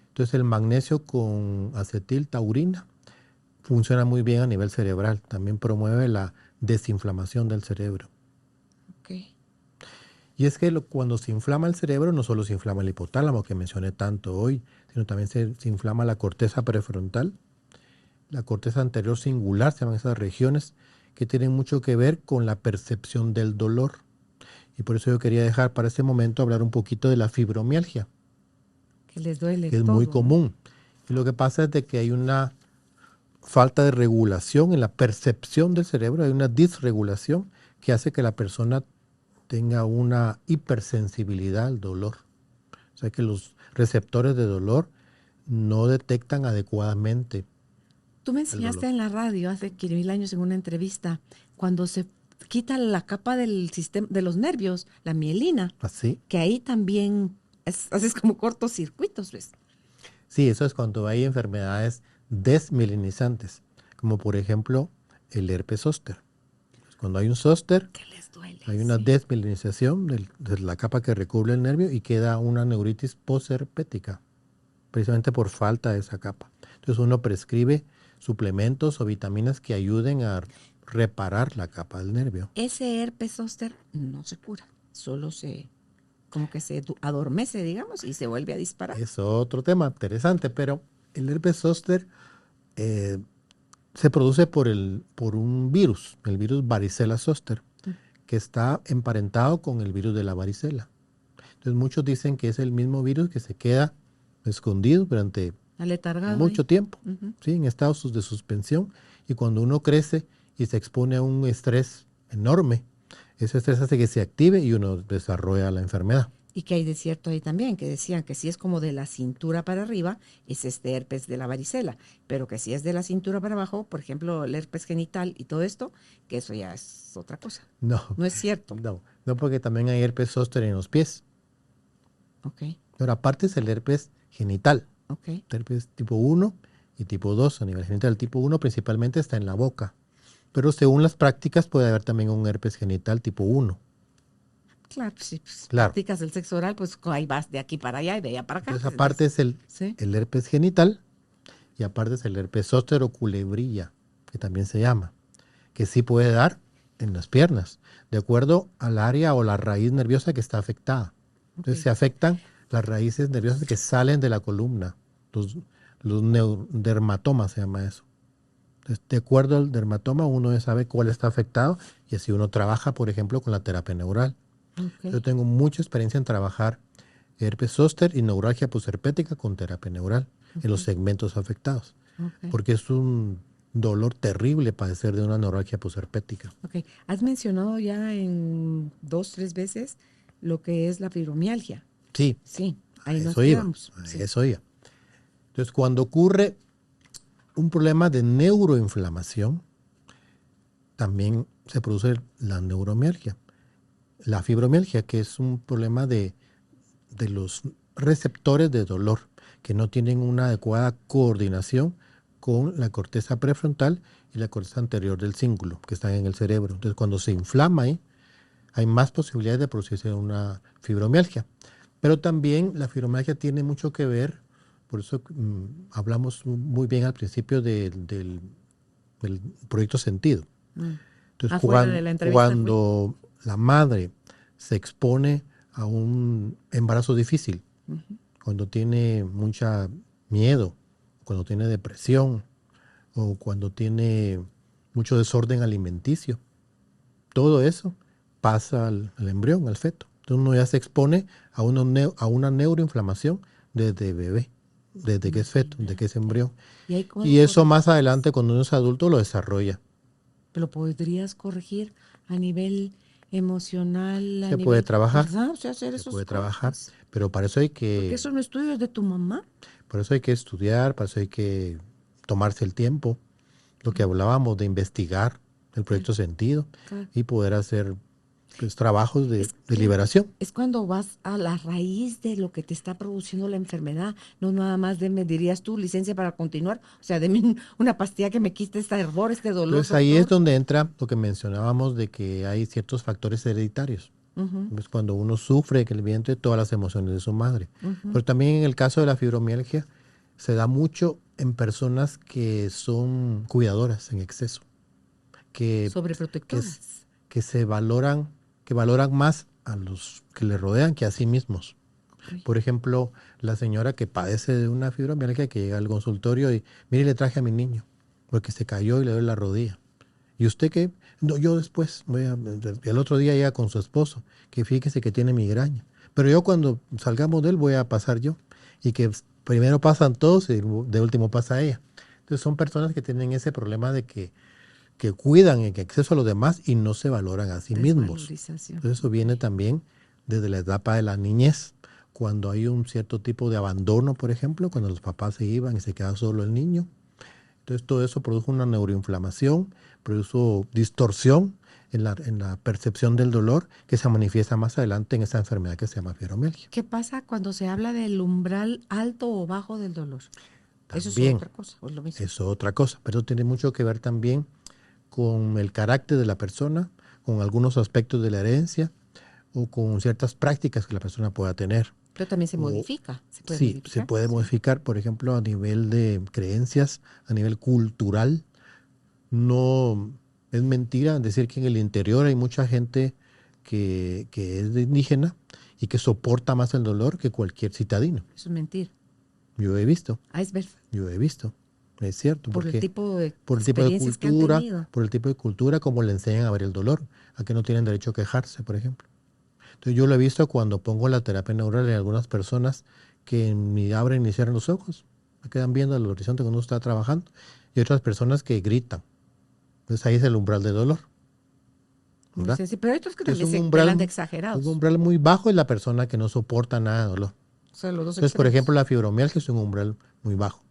Entonces, el magnesio con acetiltaurina funciona muy bien a nivel cerebral. También promueve la desinflamación del cerebro. Okay. Y es que cuando se inflama el cerebro, no solo se inflama el hipotálamo, que mencioné tanto hoy, sino también se inflama la corteza prefrontal, la corteza anterior singular, se llaman esas regiones, que tienen mucho que ver con la percepción del dolor. Y por eso yo quería dejar para este momento hablar un poquito de la fibromialgia. Que les duele que es todo, muy común. Y lo que pasa es de que hay una falta de regulación en la percepción del cerebro, hay una disregulación que hace que la persona tenga una hipersensibilidad al dolor. O sea que los receptores de dolor no detectan adecuadamente. Tú me enseñaste en la radio hace 1000 años en una entrevista, cuando se quita la capa del sistema de los nervios, la mielina, ¿Así? Que ahí también haces como cortocircuitos, ¿ves? Sí, eso es cuando hay enfermedades desmielinizantes, como por ejemplo el herpes zóster. Cuando hay un zóster, hay una desmielinización de la capa que recubre el nervio y queda una neuritis posherpética, precisamente por falta de esa capa. Entonces uno prescribe suplementos o vitaminas que ayuden a reparar la capa del nervio. Ese herpes zóster no se cura, solo se adormece, digamos, y se vuelve a disparar. Es otro tema interesante, pero el herpes zóster se produce por un virus, el virus varicela zoster, que está emparentado con el virus de la varicela. Entonces muchos dicen que es el mismo virus que se queda escondido durante mucho tiempo, ¿sí? En estados de suspensión, y cuando uno crece y se expone a un estrés enorme, ese estrés hace que se active y uno desarrolla la enfermedad. Y que hay de cierto ahí también, que decían que si es como de la cintura para arriba, es este herpes de la varicela, pero que si es de la cintura para abajo, por ejemplo, el herpes genital y todo esto, que eso ya es otra cosa. No. No es cierto. No, porque también hay herpes zóster en los pies. Ok. Pero aparte es el herpes genital. Ok. Herpes tipo 1 y tipo 2 a nivel genital. El tipo 1 principalmente está en la boca. Pero según las prácticas puede haber también un herpes genital tipo 1. Claro, si claro. Practicas el sexo oral, pues ahí vas de aquí para allá y de allá para acá. Entonces aparte es el herpes genital y aparte es el herpes zóster o culebrilla, que también se llama, que sí puede dar en las piernas, de acuerdo al área o la raíz nerviosa que está afectada. Entonces se afectan las raíces nerviosas que salen de la columna, los dermatomas se llama eso. Entonces, de acuerdo al dermatoma, uno ya sabe cuál está afectado y así uno trabaja, por ejemplo, con la terapia neural. Yo tengo mucha experiencia en trabajar herpes zóster y neuralgia posherpética con terapia neural en los segmentos afectados, porque es un dolor terrible padecer de una neuralgia posherpética. Has mencionado ya en 2, 3 veces lo que es la fibromialgia. Sí, ahí nos eso iba. quedamos. Eso iba. Entonces, cuando ocurre un problema de neuroinflamación, también se produce la neuromialgia. La fibromialgia, que es un problema de los receptores de dolor, que no tienen una adecuada coordinación con la corteza prefrontal y la corteza anterior del cíngulo, que están en el cerebro. Entonces, cuando se inflama ahí, hay más posibilidades de producirse una fibromialgia. Pero también la fibromialgia tiene mucho que ver, por eso hablamos muy bien al principio del proyecto Sentido. Entonces, cuando la madre se expone a un embarazo difícil, cuando tiene mucho miedo, cuando tiene depresión o cuando tiene mucho desorden alimenticio, todo eso pasa al embrión, al feto. Entonces uno ya se expone a una neuroinflamación desde bebé, desde que es feto, desde que es embrión. Y eso más adelante, cuando uno es adulto, lo desarrolla. ¿Pero podrías corregir a nivel emocional? Se puede trabajar. Se puede trabajar, pero para eso hay que... Porque eso no estudios de tu mamá. Por eso hay que estudiar, para eso hay que tomarse el tiempo, lo que hablábamos de investigar el proyecto Sentido y poder hacer trabajos de liberación. Es cuando vas a la raíz de lo que te está produciendo la enfermedad, no nada más me dirías tú, licencia para continuar, o sea, deme una pastilla que me quite este hervor, este dolor. Entonces ahí es donde entra lo que mencionábamos de que hay ciertos factores hereditarios. Es cuando uno sufre que el vientre todas las emociones de su madre. Pero también en el caso de la fibromialgia se da mucho en personas que son cuidadoras en exceso, sobreprotectoras, que valoran más a los que le rodean que a sí mismos. Por ejemplo, la señora que padece de una fibromialgia que llega al consultorio y, mire, le traje a mi niño porque se cayó y le doy la rodilla. ¿Y usted qué? No, yo después, el otro día llega con su esposo, que fíjese que tiene migraña. Pero yo cuando salgamos de él voy a pasar yo. Y que primero pasan todos y de último pasa ella. Entonces son personas que tienen ese problema de que cuidan en exceso a los demás y no se valoran a sí mismos. Entonces eso viene también desde la etapa de la niñez, cuando hay un cierto tipo de abandono, por ejemplo, cuando los papás se iban y se queda solo el niño. Entonces todo eso produce una neuroinflamación, produce distorsión en la percepción del dolor que se manifiesta más adelante en esa enfermedad que se llama fibromialgia. ¿Qué pasa cuando se habla del umbral alto o bajo del dolor? También, eso es otra cosa, ¿o es lo mismo? Eso es otra cosa, pero eso tiene mucho que ver también con el carácter de la persona, con algunos aspectos de la herencia o con ciertas prácticas que la persona pueda tener. Pero también se modifica. Se puede modificar, por ejemplo, a nivel de creencias, a nivel cultural. No es mentira decir que en el interior hay mucha gente que es indígena y que soporta más el dolor que cualquier citadino. Eso es mentira. Yo he visto. Es verdad. Yo he visto. Es cierto. Por el tipo de cultura, por el tipo de cultura, como le enseñan a ver el dolor, a que no tienen derecho a quejarse, por ejemplo. Entonces yo lo he visto cuando pongo la terapia neural en algunas personas que ni abren ni cierran los ojos, se quedan viendo el horizonte cuando uno está trabajando, y otras personas que gritan. Entonces ahí es el umbral de dolor. ¿Verdad? Sí, pero hay otros que también se quedan de exagerados. Un umbral muy bajo es la persona que no soporta nada de dolor. O sea, los dos Entonces, por ejemplo, la fibromialgia es un umbral muy bajo.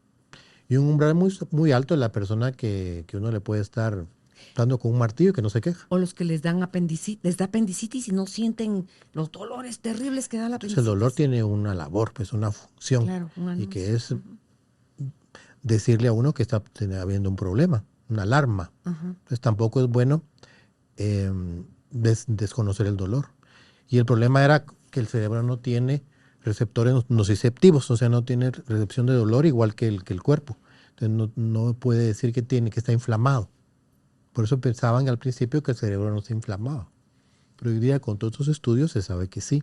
Y un umbral muy alto es la persona que uno le puede estar dando con un martillo y que no se queja. O los que les da apendicitis y no sienten los dolores terribles que da la apendicitis. Entonces, el dolor tiene una labor, pues una función. Claro, y que es decirle a uno que está habiendo un problema, una alarma. Entonces tampoco es bueno desconocer el dolor. Y el problema era que el cerebro no tiene receptores nociceptivos, o sea, no tiene recepción de dolor igual que el cuerpo. Entonces no puede decir que está inflamado. Por eso pensaban al principio que el cerebro no se inflamaba. Pero hoy día con todos estos estudios se sabe que sí.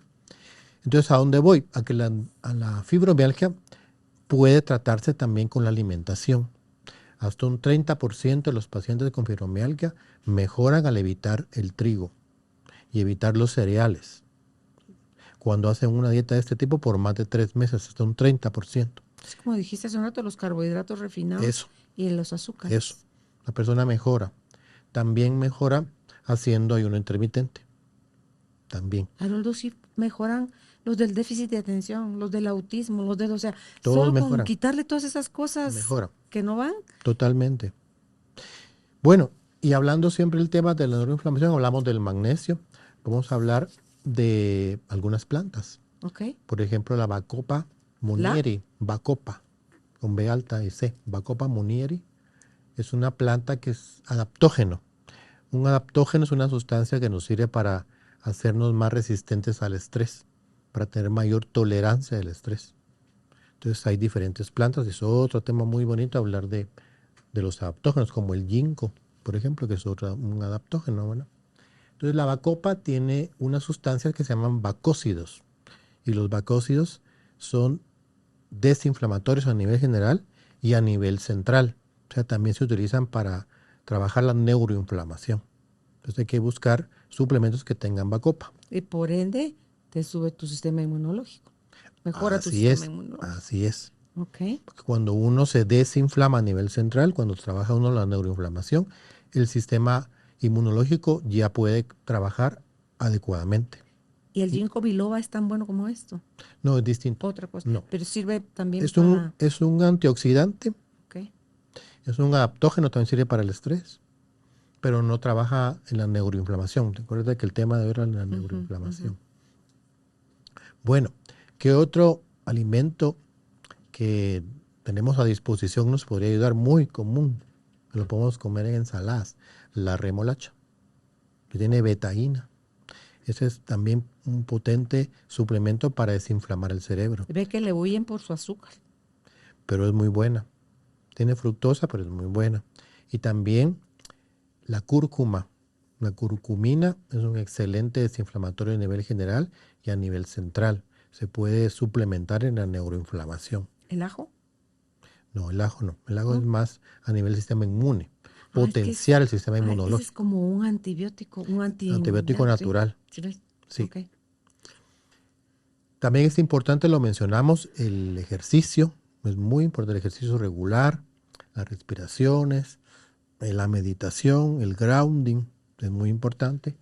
Entonces, ¿a dónde voy? A que a la fibromialgia puede tratarse también con la alimentación. Hasta un 30% de los pacientes con fibromialgia mejoran al evitar el trigo y evitar los cereales. Cuando hacen una dieta de este tipo por más de 3 meses, hasta un 30%. Es como dijiste hace un rato, los carbohidratos refinados Eso. y los azúcares. Eso. La persona mejora. También mejora haciendo ayuno intermitente. También. Haroldo, sí mejoran los del déficit de atención, los del autismo, o sea, Todos solo mejoran. con quitarle todas esas cosas Mejora. que no van. Totalmente. Bueno, y hablando siempre del tema de la neuroinflamación, hablamos del magnesio. Vamos a hablar de algunas plantas. Ok. Por ejemplo, la Bacopa munieri. Bacopa, con B alta y C. Bacopa munieri es una planta que es adaptógeno. Un adaptógeno es una sustancia que nos sirve para hacernos más resistentes al estrés, para tener mayor tolerancia al estrés. Entonces hay diferentes plantas. Es otro tema muy bonito hablar de los adaptógenos, como el ginkgo, por ejemplo, que es un adaptógeno, ¿verdad? Entonces la bacopa tiene unas sustancias que se llaman bacósidos. Y los bacósidos son desinflamatorios a nivel general y a nivel central. O sea, también se utilizan para trabajar la neuroinflamación. Entonces hay que buscar suplementos que tengan bacopa. Y por ende, te sube tu sistema inmunológico. Mejora tu sistema inmunológico. Así es. Ok. Porque cuando uno se desinflama a nivel central, cuando trabaja uno la neuroinflamación, el sistema inmunológico ya puede trabajar adecuadamente. ¿Y el ginkgo biloba es tan bueno como esto? No, es distinto. Otra cosa. No. Pero sirve también Es para... un antioxidante, Ok. es un adaptógeno, también sirve para el estrés, pero no trabaja en la neuroinflamación. Recuerda que el tema de hoy era la neuroinflamación. Bueno, ¿qué otro alimento que tenemos a disposición nos podría ayudar? Muy común, lo podemos comer en ensaladas, la remolacha, que tiene betaína. Ese es también un potente suplemento para desinflamar el cerebro. Ve que le huyen por su azúcar. Pero es muy buena. Tiene fructosa, pero es muy buena. Y también la cúrcuma. La curcumina es un excelente desinflamatorio a nivel general y a nivel central. Se puede suplementar en la neuroinflamación. ¿El ajo? No, el ajo no. El ajo es más a nivel del sistema inmune. Potenciar el sistema Ese inmunológico. es como un antibiótico, Antibiótico natural. Sí. Sí. Okay. También es importante, lo mencionamos, el ejercicio. Es muy importante el ejercicio regular, las respiraciones, la meditación, el grounding. Es muy importante.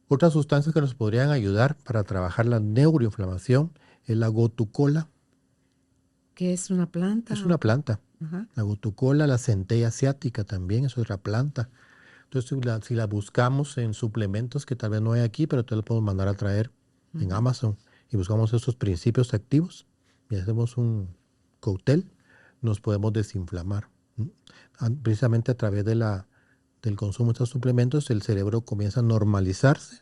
Otras sustancias que nos podrían ayudar para trabajar la neuroinflamación es la gotucola. ¿Qué es una planta? Es una planta. Ajá. La gotucola, la centella asiática también es otra planta. Entonces, si la buscamos en suplementos que tal vez no hay aquí, pero te lo podemos mandar a traer en Amazon y buscamos esos principios activos y hacemos un cóctel, nos podemos desinflamar. Precisamente a través del consumo de estos suplementos, el cerebro comienza a normalizarse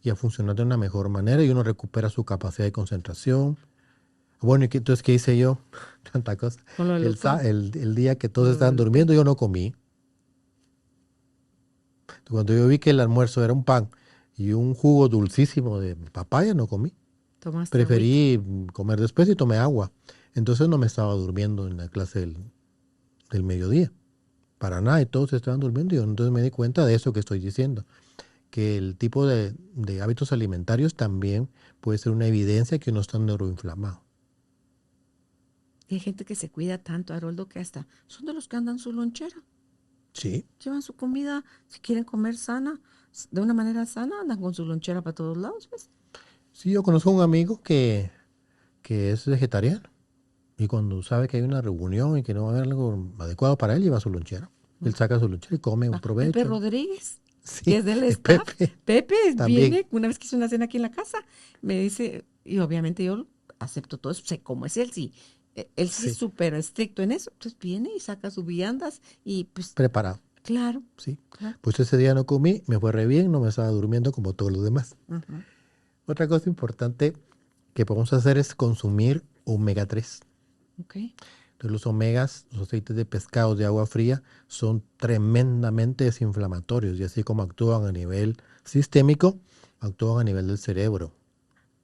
y a funcionar de una mejor manera y uno recupera su capacidad de concentración. Bueno, entonces, ¿qué hice yo? Tanta cosa. El día que todos estaban durmiendo, yo no comí. Cuando yo vi que el almuerzo era un pan y un jugo dulcísimo de papaya, no comí. Preferí comer después y tomé agua. Entonces no me estaba durmiendo en la clase del mediodía. Para nada, y todos estaban durmiendo. Y yo entonces me di cuenta de eso que estoy diciendo. Que el tipo de hábitos alimentarios también puede ser una evidencia que uno está neuroinflamado. Y hay gente que se cuida tanto, Haroldo, que hasta son de los que andan su lonchera. Sí. Llevan su comida, si quieren comer sana, de una manera sana, andan con su lonchera para todos lados, ¿ves? Sí, yo conozco a un amigo que es vegetariano. Y cuando sabe que hay una reunión y que no va a haber algo adecuado para él, lleva su lonchera. Él saca su lonchera y come, aprovecha. Pepe Rodríguez, sí, que es del staff. Pepe también viene, una vez que hizo una cena aquí en la casa, me dice, y obviamente yo acepto todo eso, sé cómo es él, sí. Él sí es súper estricto en eso. Entonces viene y saca sus viandas y pues... Preparado. Claro. Sí. Claro. Pues ese día no comí, me fue re bien, no me estaba durmiendo como todos los demás. Otra cosa importante que podemos hacer es consumir omega 3. Okay. Entonces los omegas, los aceites de pescado de agua fría, son tremendamente desinflamatorios y así como actúan a nivel sistémico, actúan a nivel del cerebro.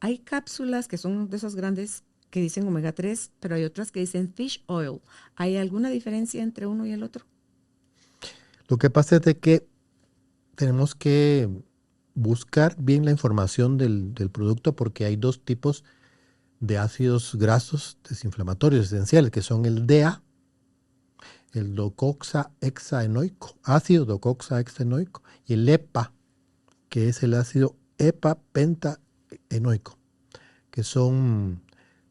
Hay cápsulas que son de esas grandes que dicen omega 3, pero hay otras que dicen fish oil. ¿Hay alguna diferencia entre uno y el otro? Lo que pasa es de que tenemos que buscar bien la información del producto porque hay dos tipos de ácidos grasos desinflamatorios esenciales, que son el DEA, el docoxahexaenoico, ácido docoxahexaenoico, y el EPA, que es el ácido epapentaenoico, que son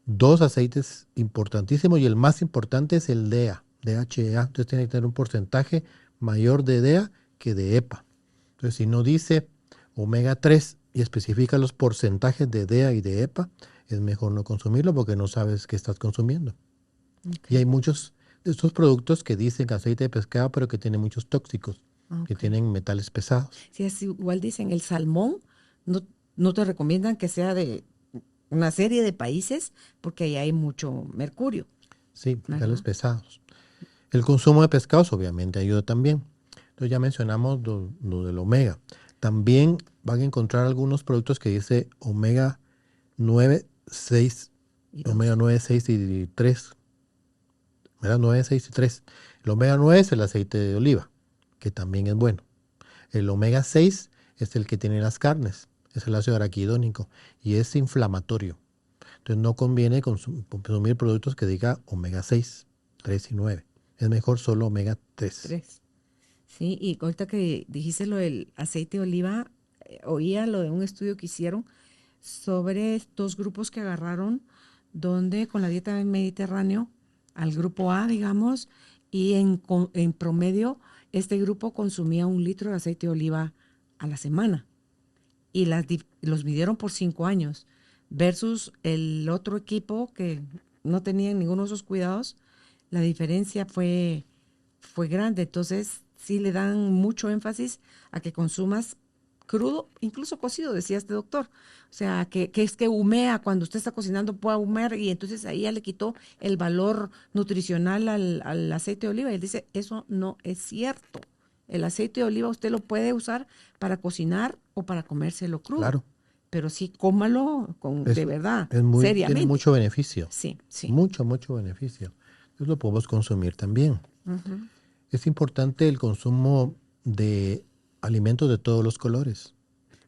dos aceites importantísimos y el más importante es el DEA, DHEA. Entonces tiene que tener un porcentaje mayor de DEA que de EPA. Entonces si no dice omega 3 y especifica los porcentajes de DEA y de EPA, es mejor no consumirlo porque no sabes qué estás consumiendo. Okay. Y hay muchos de estos productos que dicen aceite de pescado, pero que tienen muchos tóxicos, que tienen metales pesados. Sí, es igual dicen, el salmón no te recomiendan que sea de una serie de países porque ahí hay mucho mercurio. Sí, metales pesados. El consumo de pescados obviamente ayuda también. Entonces ya mencionamos lo del omega. También van a encontrar algunos productos que dice omega 9, 6, omega 9, 6 y 3. Omega 9, 6 y 3. El omega 9 es el aceite de oliva, que también es bueno. El omega 6 es el que tiene las carnes, es el ácido araquidónico y es inflamatorio. Entonces no conviene consumir productos que diga omega 6, 3 y 9. Es mejor solo omega 3. Sí, y ahorita que dijiste lo del aceite de oliva, oía lo de un estudio que hicieron sobre dos grupos que agarraron, donde con la dieta mediterráneo, al grupo A, digamos, y en promedio, este grupo consumía 1 litro de aceite de oliva a la semana. Y los midieron por 5 años, versus el otro equipo que no tenía ninguno de esos cuidados. La diferencia fue grande. Entonces, sí le dan mucho énfasis a que consumas crudo, incluso cocido, decía este doctor. O sea, que es que humea, cuando usted está cocinando puede humear, y entonces ahí ya le quitó el valor nutricional al aceite de oliva. Y él dice, eso no es cierto. El aceite de oliva usted lo puede usar para cocinar o para comérselo crudo. Claro. Pero sí, cómalo de verdad, seriamente. Tiene mucho beneficio. Sí, sí. Mucho beneficio. Entonces lo podemos consumir también. Uh-huh. Es importante el consumo de alimentos de todos los colores.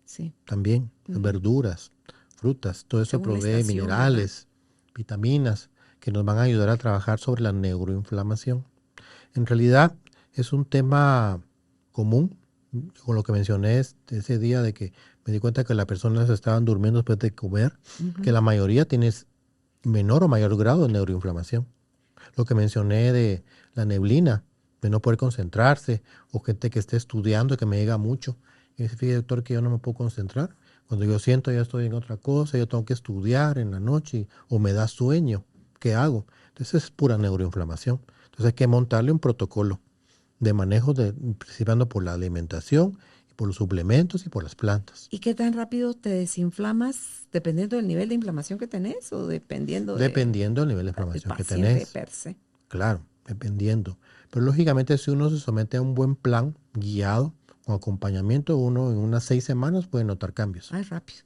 Sí. También, verduras, frutas, todo eso provee minerales, vitaminas que nos van a ayudar a trabajar sobre la neuroinflamación. En realidad es un tema común, con lo que mencioné ese día de que me di cuenta que las personas estaban durmiendo después de comer, que la mayoría tiene menor o mayor grado de neuroinflamación. Lo que mencioné de la neblina, de no poder concentrarse, o gente que esté estudiando y que me diga mucho. Y me dice, fíjate, doctor, que yo no me puedo concentrar. Cuando yo siento ya estoy en otra cosa, yo tengo que estudiar en la noche, o me da sueño. ¿Qué hago? Entonces es pura neuroinflamación. Entonces hay que montarle un protocolo de manejo, principiando por la alimentación, y por los suplementos y por las plantas. ¿Y qué tan rápido te desinflamas dependiendo del nivel de inflamación que tenés o dependiendo del nivel de inflamación que tenés? Per se. Claro, dependiendo. Pero lógicamente si uno se somete a un buen plan guiado, con acompañamiento, uno en unas 6 semanas puede notar cambios. Ay, rápido.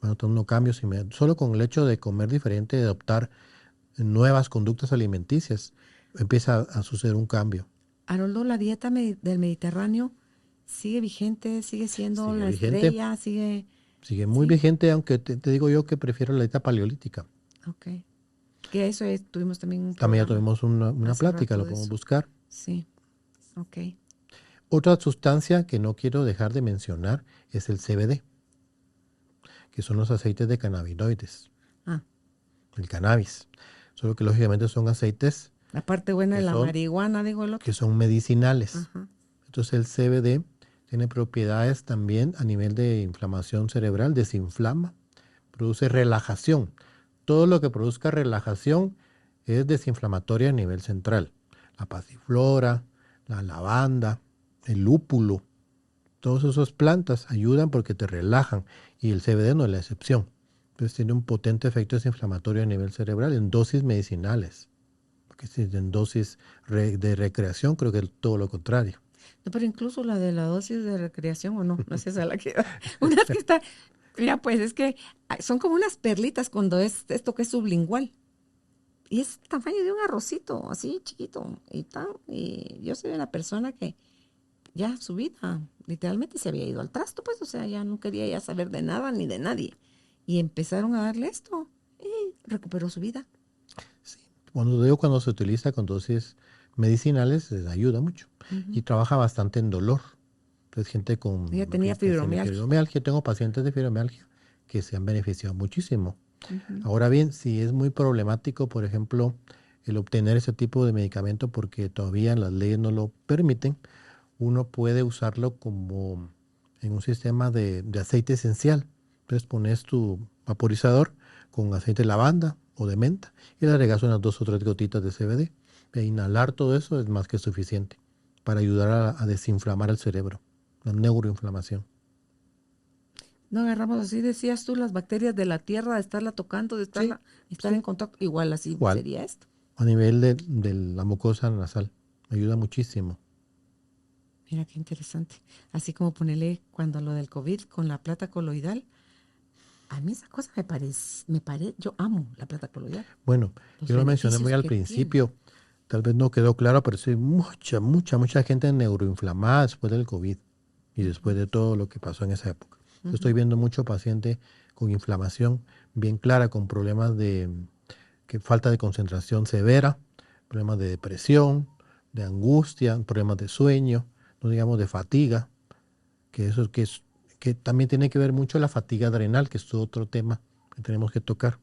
Bueno, unos cambios inmediatos. Solo con el hecho de comer diferente, de adoptar nuevas conductas alimenticias, empieza a suceder un cambio. Haroldo, la dieta del Mediterráneo sigue vigente, sigue siendo la estrella, sigue muy vigente, aunque te digo yo que prefiero la dieta paleolítica. Ok. Que eso tuvimos también un También ya tuvimos una plática, lo podemos buscar. Sí, ok. Otra sustancia que no quiero dejar de mencionar es el CBD, que son los aceites de cannabinoides. El cannabis. Solo que lógicamente son aceites. La parte buena de la marihuana, digo el otro. Que son medicinales. Ajá. Entonces el CBD tiene propiedades también a nivel de inflamación cerebral, desinflama, produce relajación. Todo lo que produzca relajación es desinflamatorio a nivel central. La pasiflora, la lavanda, el lúpulo, todas esas plantas ayudan porque te relajan y el CBD no es la excepción. Entonces tiene un potente efecto desinflamatorio a nivel cerebral en dosis medicinales. Porque si en dosis de recreación, creo que es todo lo contrario. No, pero incluso la de la dosis de recreación, o no, no es esa la que da. Una que está, mira, pues es que son como unas perlitas cuando es esto que es sublingual. Y es el tamaño de un arrocito, así chiquito. Y yo soy una persona que ya su vida literalmente se había ido al trasto, pues, o sea, ya no quería ya saber de nada ni de nadie. Y empezaron a darle esto y recuperó su vida. Sí. Cuando se utiliza con dosis medicinales, les ayuda mucho. Y trabaja bastante en dolor. Entonces, gente con... Ella tenía fibromialgia. Tengo pacientes de fibromialgia que se han beneficiado muchísimo. Ahora bien, si es muy problemático, por ejemplo, el obtener ese tipo de medicamento porque todavía las leyes no lo permiten, uno puede usarlo como en un sistema de aceite esencial. Entonces pones tu vaporizador con aceite de lavanda o de menta y le agregas unas 2 o 3 gotitas de CBD. E inhalar todo eso es más que suficiente para ayudar a desinflamar el cerebro, la neuroinflamación. No agarramos así, decías tú, las bacterias de la tierra, de estarla tocando, de estar en contacto. Igual así sería esto. A nivel de la mucosa nasal, ayuda muchísimo. Mira qué interesante. Así como ponerle cuando lo del COVID con la plata coloidal. A mí esa cosa me parece, yo amo la plata coloidal. Bueno, yo lo mencioné muy al principio. Tal vez no quedó claro, pero sí mucha gente neuroinflamada después del COVID y después de todo lo que pasó en esa época. Yo estoy viendo mucho paciente con inflamación bien clara, con problemas de falta de concentración severa, problemas de depresión, de angustia, problemas de sueño, no digamos de fatiga, que también tiene que ver mucho la fatiga adrenal, que es otro tema que tenemos que tocar.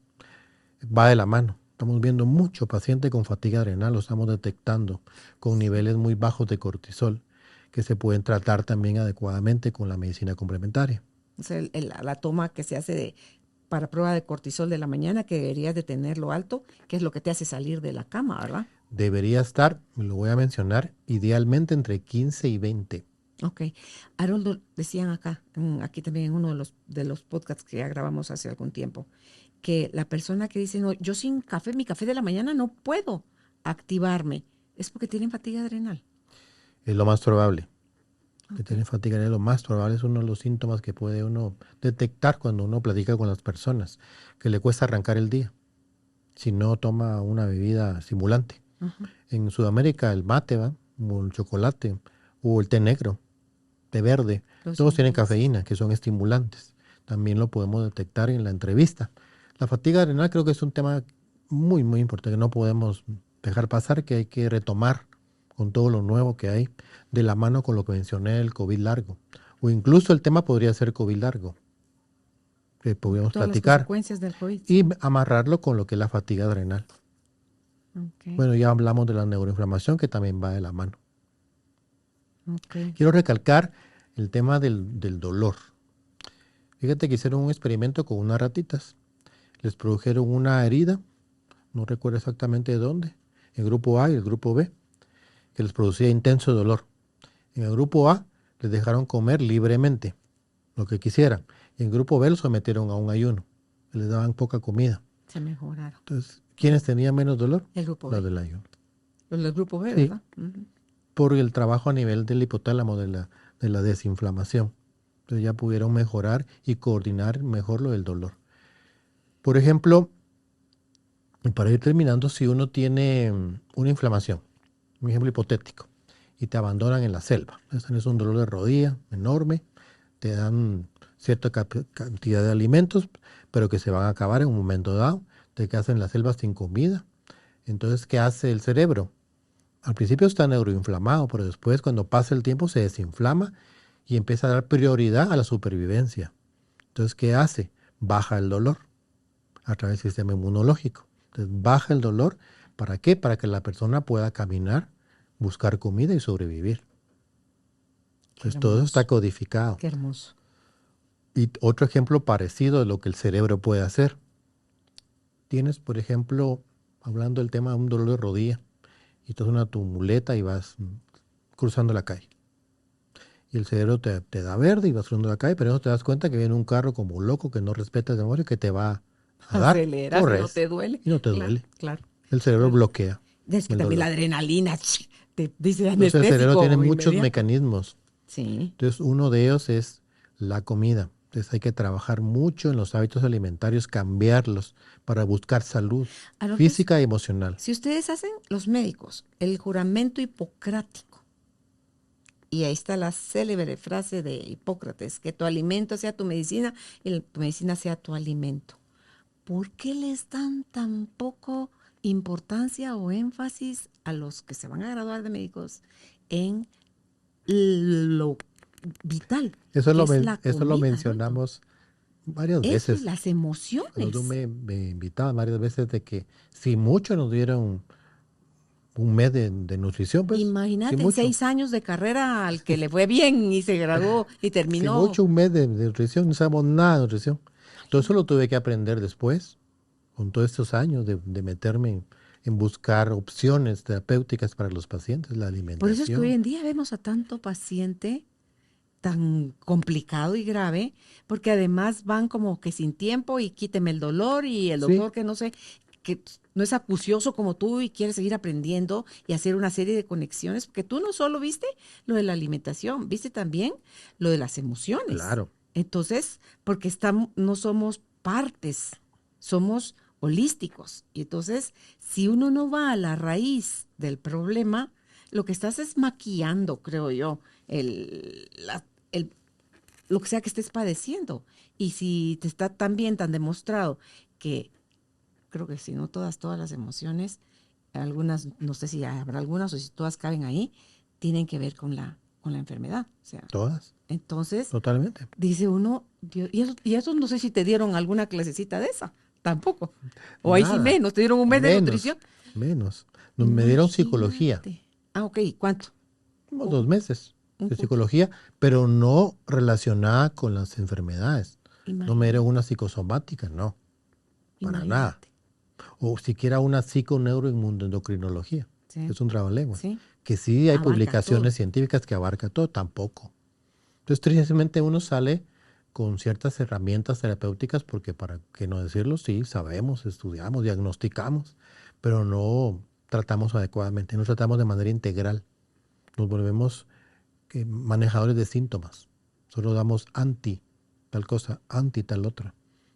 Va de la mano. Estamos viendo mucho paciente con fatiga adrenal, lo estamos detectando con niveles muy bajos de cortisol, que se pueden tratar también adecuadamente con la medicina complementaria. O sea, la toma que se hace para prueba de cortisol de la mañana, que deberías de tenerlo alto, que es lo que te hace salir de la cama, ¿verdad? Debería estar, lo voy a mencionar, idealmente entre 15 y 20. Ok. Haroldo, decían acá, aquí también en uno de los podcasts que ya grabamos hace algún tiempo, que la persona que dice, no, yo sin café, mi café de la mañana no puedo activarme, es porque tienen fatiga adrenal. Es lo más probable. Que tienen fatiga adrenal, lo más probable es uno de los síntomas que puede uno detectar cuando uno platica con las personas, que le cuesta arrancar el día si no toma una bebida estimulante. En Sudamérica el mate, o el chocolate, o el té negro, té verde, todos tienen cafeína, que son estimulantes. También lo podemos detectar en la entrevista. La fatiga adrenal creo que es un tema muy, muy importante que no podemos dejar pasar, que hay que retomar con todo lo nuevo que hay, de la mano con lo que mencioné, el COVID largo. O incluso el tema podría ser COVID largo, que podríamos platicar. Las consecuencias del COVID. Y amarrarlo con lo que es la fatiga adrenal. Okay. Bueno, ya hablamos de la neuroinflamación, que también va de la mano. Okay. Quiero recalcar el tema del dolor. Fíjate que hicieron un experimento con unas ratitas. Les produjeron una herida, no recuerdo exactamente de dónde, el grupo A y el grupo B, que les producía intenso dolor. En el grupo A les dejaron comer libremente, lo que quisieran. Y en el grupo B los sometieron a un ayuno. Les daban poca comida. Se mejoraron. Entonces, ¿quiénes tenían menos dolor? El grupo B. Los del ayuno. Los del grupo B, sí, ¿verdad? Por el trabajo a nivel del hipotálamo, de la desinflamación. Entonces ya pudieron mejorar y coordinar mejor lo del dolor. Por ejemplo, para ir terminando, si uno tiene una inflamación, un ejemplo hipotético, y te abandonan en la selva, tienes un dolor de rodilla enorme, te dan cierta cantidad de alimentos, pero que se van a acabar en un momento dado, te quedas en la selva sin comida. Entonces, ¿qué hace el cerebro? Al principio está neuroinflamado, pero después, cuando pasa el tiempo, se desinflama y empieza a dar prioridad a la supervivencia. Entonces, ¿qué hace? Baja el dolor a través del sistema inmunológico. Entonces, baja el dolor. ¿Para qué? Para que la persona pueda caminar, buscar comida y sobrevivir. Entonces, todo eso está codificado. Qué hermoso. Y otro ejemplo parecido de lo que el cerebro puede hacer. Tienes, por ejemplo, hablando del tema de un dolor de rodilla, y estás en tu muleta y vas cruzando la calle. Y el cerebro te da verde y vas cruzando la calle, pero no te das cuenta que viene un carro como loco que no respeta el semáforo y que te va a dar. Aceleras, no te duele. Y no te duele. Claro. El cerebro bloquea. Es que el también la dolor. adrenalina te dice Entonces el cerebro anestésico tiene muchos inmediato. mecanismos. Sí. Entonces uno de ellos es la comida. Entonces hay que trabajar mucho en los hábitos alimentarios, cambiarlos para buscar salud Entonces, física y emocional. si ustedes hacen, los médicos, el juramento hipocrático, y ahí está la célebre frase de Hipócrates, que tu alimento sea tu medicina y tu medicina sea tu alimento. ¿Por qué les dan tan poco importancia o énfasis a los que se van a graduar de médicos en lo vital, Eso que lo, es la eso lo comida, Roldo? mencionamos varias Eso y veces. las Cuando tú emociones. me invitabas varias veces de que si mucho nos dieron un mes de nutrición, pues, si Imagínate, en mucho. 6 años de carrera al que le fue bien y se graduó y Si terminó. mucho un mes de nutrición, no sabemos nada de nutrición. Todo eso lo tuve que aprender después, con todos estos años de meterme en buscar opciones terapéuticas para los pacientes, la Por eso es que hoy alimentación. en día vemos a tanto paciente tan complicado y grave, porque además van como que sin tiempo y quíteme el dolor y el Sí, doctor que no sé, que no es acucioso como tú y quiere seguir aprendiendo y hacer una serie de conexiones, porque tú no solo viste lo de la alimentación, viste también lo de las emociones. claro. Entonces, porque estamos, no somos partes, somos holísticos. Y entonces, si uno no va a la raíz del problema, lo que estás es maquillando, creo yo, el- lo que sea que estés padeciendo. Y si te está tan bien, tan demostrado que, creo que si no todas las emociones, algunas, no sé si habrá algunas o si todas caben ahí, tienen que ver con la enfermedad. O sea, Todas, entonces, totalmente. dice uno, y eso no sé si te dieron alguna clasecita de esa, tampoco. O ahí sí Nada, menos, te dieron un mes de menos, nutrición. menos. Me dieron psicología, Imagínate. Ah, ok, ¿cuánto? como Un, 2 meses un de curso. psicología, pero no relacionada con las enfermedades. No me dieron Imagínate, una psicosomática, no, para nada. imagínate. O siquiera una psiconeuroendocrinología, que Sí, es un trabalenguas, sí, que sí hay abarca todo. publicaciones científicas que abarca todo, tampoco. Entonces, tristemente uno sale con ciertas herramientas terapéuticas porque, para qué no decirlo, sí, sabemos, estudiamos, diagnosticamos, pero no tratamos adecuadamente, no tratamos de manera integral. Nos volvemos manejadores de síntomas. Solo damos anti tal cosa, anti tal otra,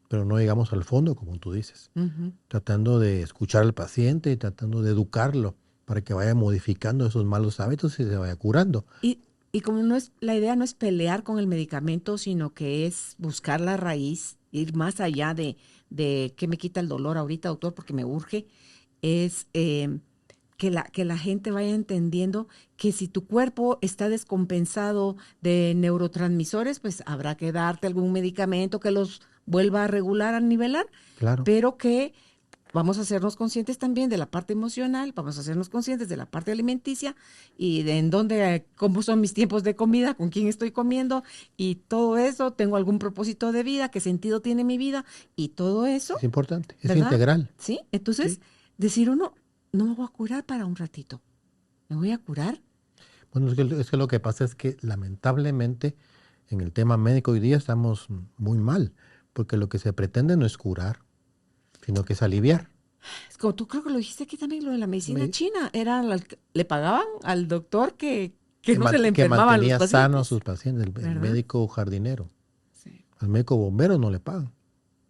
pero no llegamos al fondo, como tú dices, Ujú. tratando de escuchar al paciente y tratando de educarlo para que vaya modificando esos malos hábitos y se vaya curando. Y, y como no es, la idea no es pelear con el medicamento, sino que es buscar la raíz, ir más allá de qué me quita el dolor ahorita, doctor, porque me urge, es que la gente vaya entendiendo que si tu cuerpo está descompensado de neurotransmisores, pues habrá que darte algún medicamento que los vuelva a regular, a nivelar, Claro, pero que vamos a hacernos conscientes también de la parte emocional, vamos a hacernos conscientes de la parte alimenticia y de en dónde, cómo son mis tiempos de comida, con quién estoy comiendo y todo eso, tengo algún propósito de vida, qué sentido tiene mi vida y todo eso, es importante, es ¿verdad? integral. ¿Sí? Sí. Entonces, decir uno, no me voy a curar para un ratito, me voy a curar. Bueno, es que lo que pasa es que lamentablemente en el tema médico hoy día estamos muy mal, porque lo que se pretende no es curar, sino que es aliviar. Es como tú creo que lo dijiste aquí también, lo de la medicina Me- china, era le pagaban al doctor que no se le que enfermaban los mantenía sanos a pacientes, sus pacientes, el ¿verdad? médico jardinero. Sí. Al médico bombero no le pagan.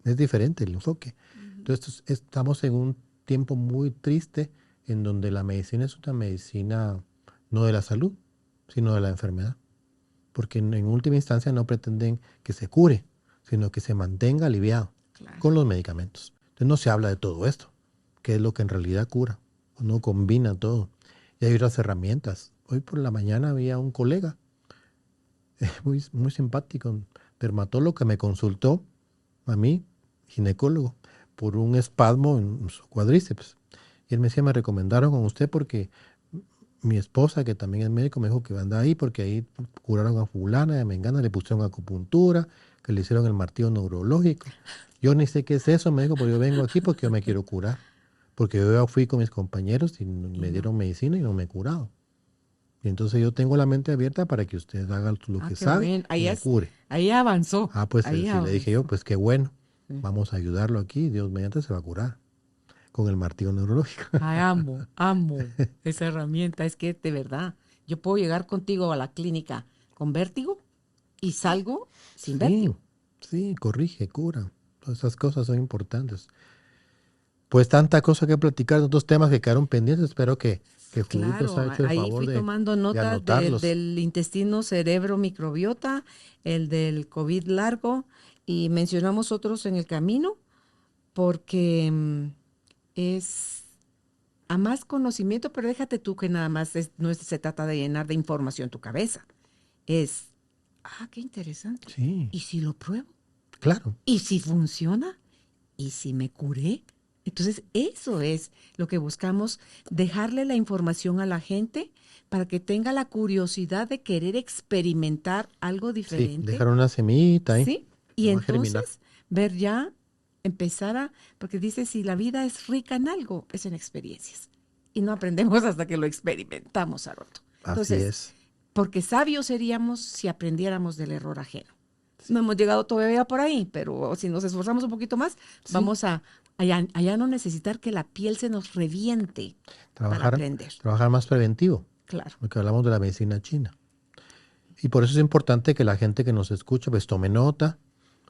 Es diferente el enfoque. Entonces estamos en un tiempo muy triste en donde la medicina es una medicina no de la salud, sino de la enfermedad. Porque en última instancia no pretenden que se cure, sino que se mantenga aliviado Claro. con los medicamentos. Entonces no se habla de todo esto, que es lo que en realidad cura. Uno combina todo. Y hay otras herramientas. Hoy por la mañana había un colega muy, muy simpático, un dermatólogo que me consultó a mí, ginecólogo, por un espasmo en su cuádriceps. Y él me decía, me recomendaron con usted porque mi esposa, que también es médico, me dijo que anda ahí porque ahí curaron a fulana, a mengana, le pusieron acupuntura, que le hicieron el martillo neurológico. Yo ni sé qué es eso, me dijo, pero yo vengo aquí porque yo me quiero curar. Porque yo ya fui con mis compañeros y me no. dieron medicina y no me he curado. Y entonces yo tengo la mente abierta para que usted haga lo que Qué sabe bueno. y me cure. Ahí avanzó. Ah, pues Ahí sí, le dije yo, avanzó. pues qué bueno, Sí. vamos a ayudarlo aquí, Dios mediante se va a curar. con el martillo neurológico. Ay, amo esa herramienta. Es que de verdad, yo puedo llegar contigo a la clínica con vértigo y salgo sin vértigo. Sí, corrige, cura. Todas esas cosas son importantes. Pues tanta cosa que platicar, otros temas que quedaron pendientes. Espero que Juditos Claro, ha hecho el ahí favor fui de tomando nota anotarlos. del intestino, cerebro, microbiota, el del COVID largo y mencionamos otros en el camino porque es a más conocimiento, pero déjate tú que nada más se trata de llenar de información tu cabeza. Es, qué interesante. Sí, ¿Y si lo pruebo? claro. ¿Y si funciona? ¿Y si me curé? Entonces, eso es lo que buscamos, dejarle la información a la gente para que tenga la curiosidad de querer experimentar algo Sí, diferente. dejar una semillita ahí. Sí, y Que va a germinar. entonces ver ya, porque dice, si la vida es rica en algo, es en experiencias. Y no aprendemos hasta que lo experimentamos, Haroldo. Así Entonces, es. porque sabios seríamos si aprendiéramos del error ajeno. No hemos llegado todavía por ahí, pero si nos esforzamos un poquito más, Sí. vamos a allá no necesitar que la piel se nos reviente para aprender. Trabajar más preventivo, Claro. porque hablamos de la medicina china. Y por eso es importante que la gente que nos escucha pues tome nota,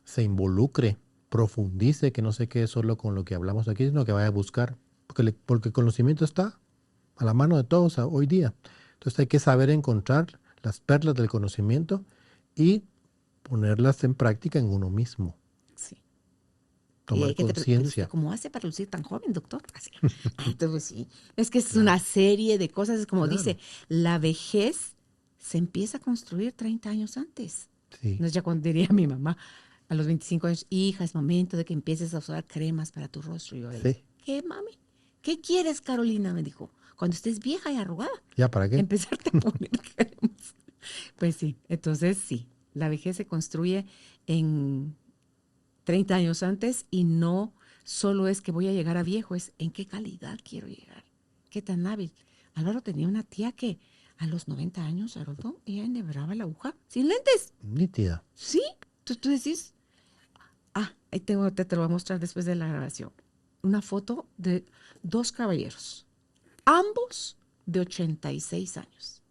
se involucre, profundice, que no se quede solo con lo que hablamos aquí, sino que vaya a buscar, porque el conocimiento está a la mano de todos hoy día. Entonces hay que saber encontrar las perlas del conocimiento y ponerlas en práctica en uno mismo. Sí. Tomar conciencia. ¿Cómo hace para lucir tan joven, doctor? Así. Entonces, sí, es que es una serie de cosas, es como dice, la vejez se empieza a construir 30 años antes. Sí. No es ya cuando diría mi mamá, a los 25 años, hija, es momento de que empieces a usar cremas para tu rostro. Y yo, ¿qué, mami? ¿Qué quieres, Carolina? Me dijo, cuando estés vieja y arrugada. ¿Ya para qué? Empezarte a poner cremas. Pues sí, entonces sí, la vejez se construye en 30 años antes y no solo es que voy a llegar a viejo, es en qué calidad quiero llegar, qué tan hábil. Álvaro tenía una tía que a los 90 años, Haroldo, ella enhebraba la aguja sin lentes. Nítida. Sí, tú decís, ahí te lo voy a mostrar después de la grabación. Una foto de dos caballeros, ambos de 86 años.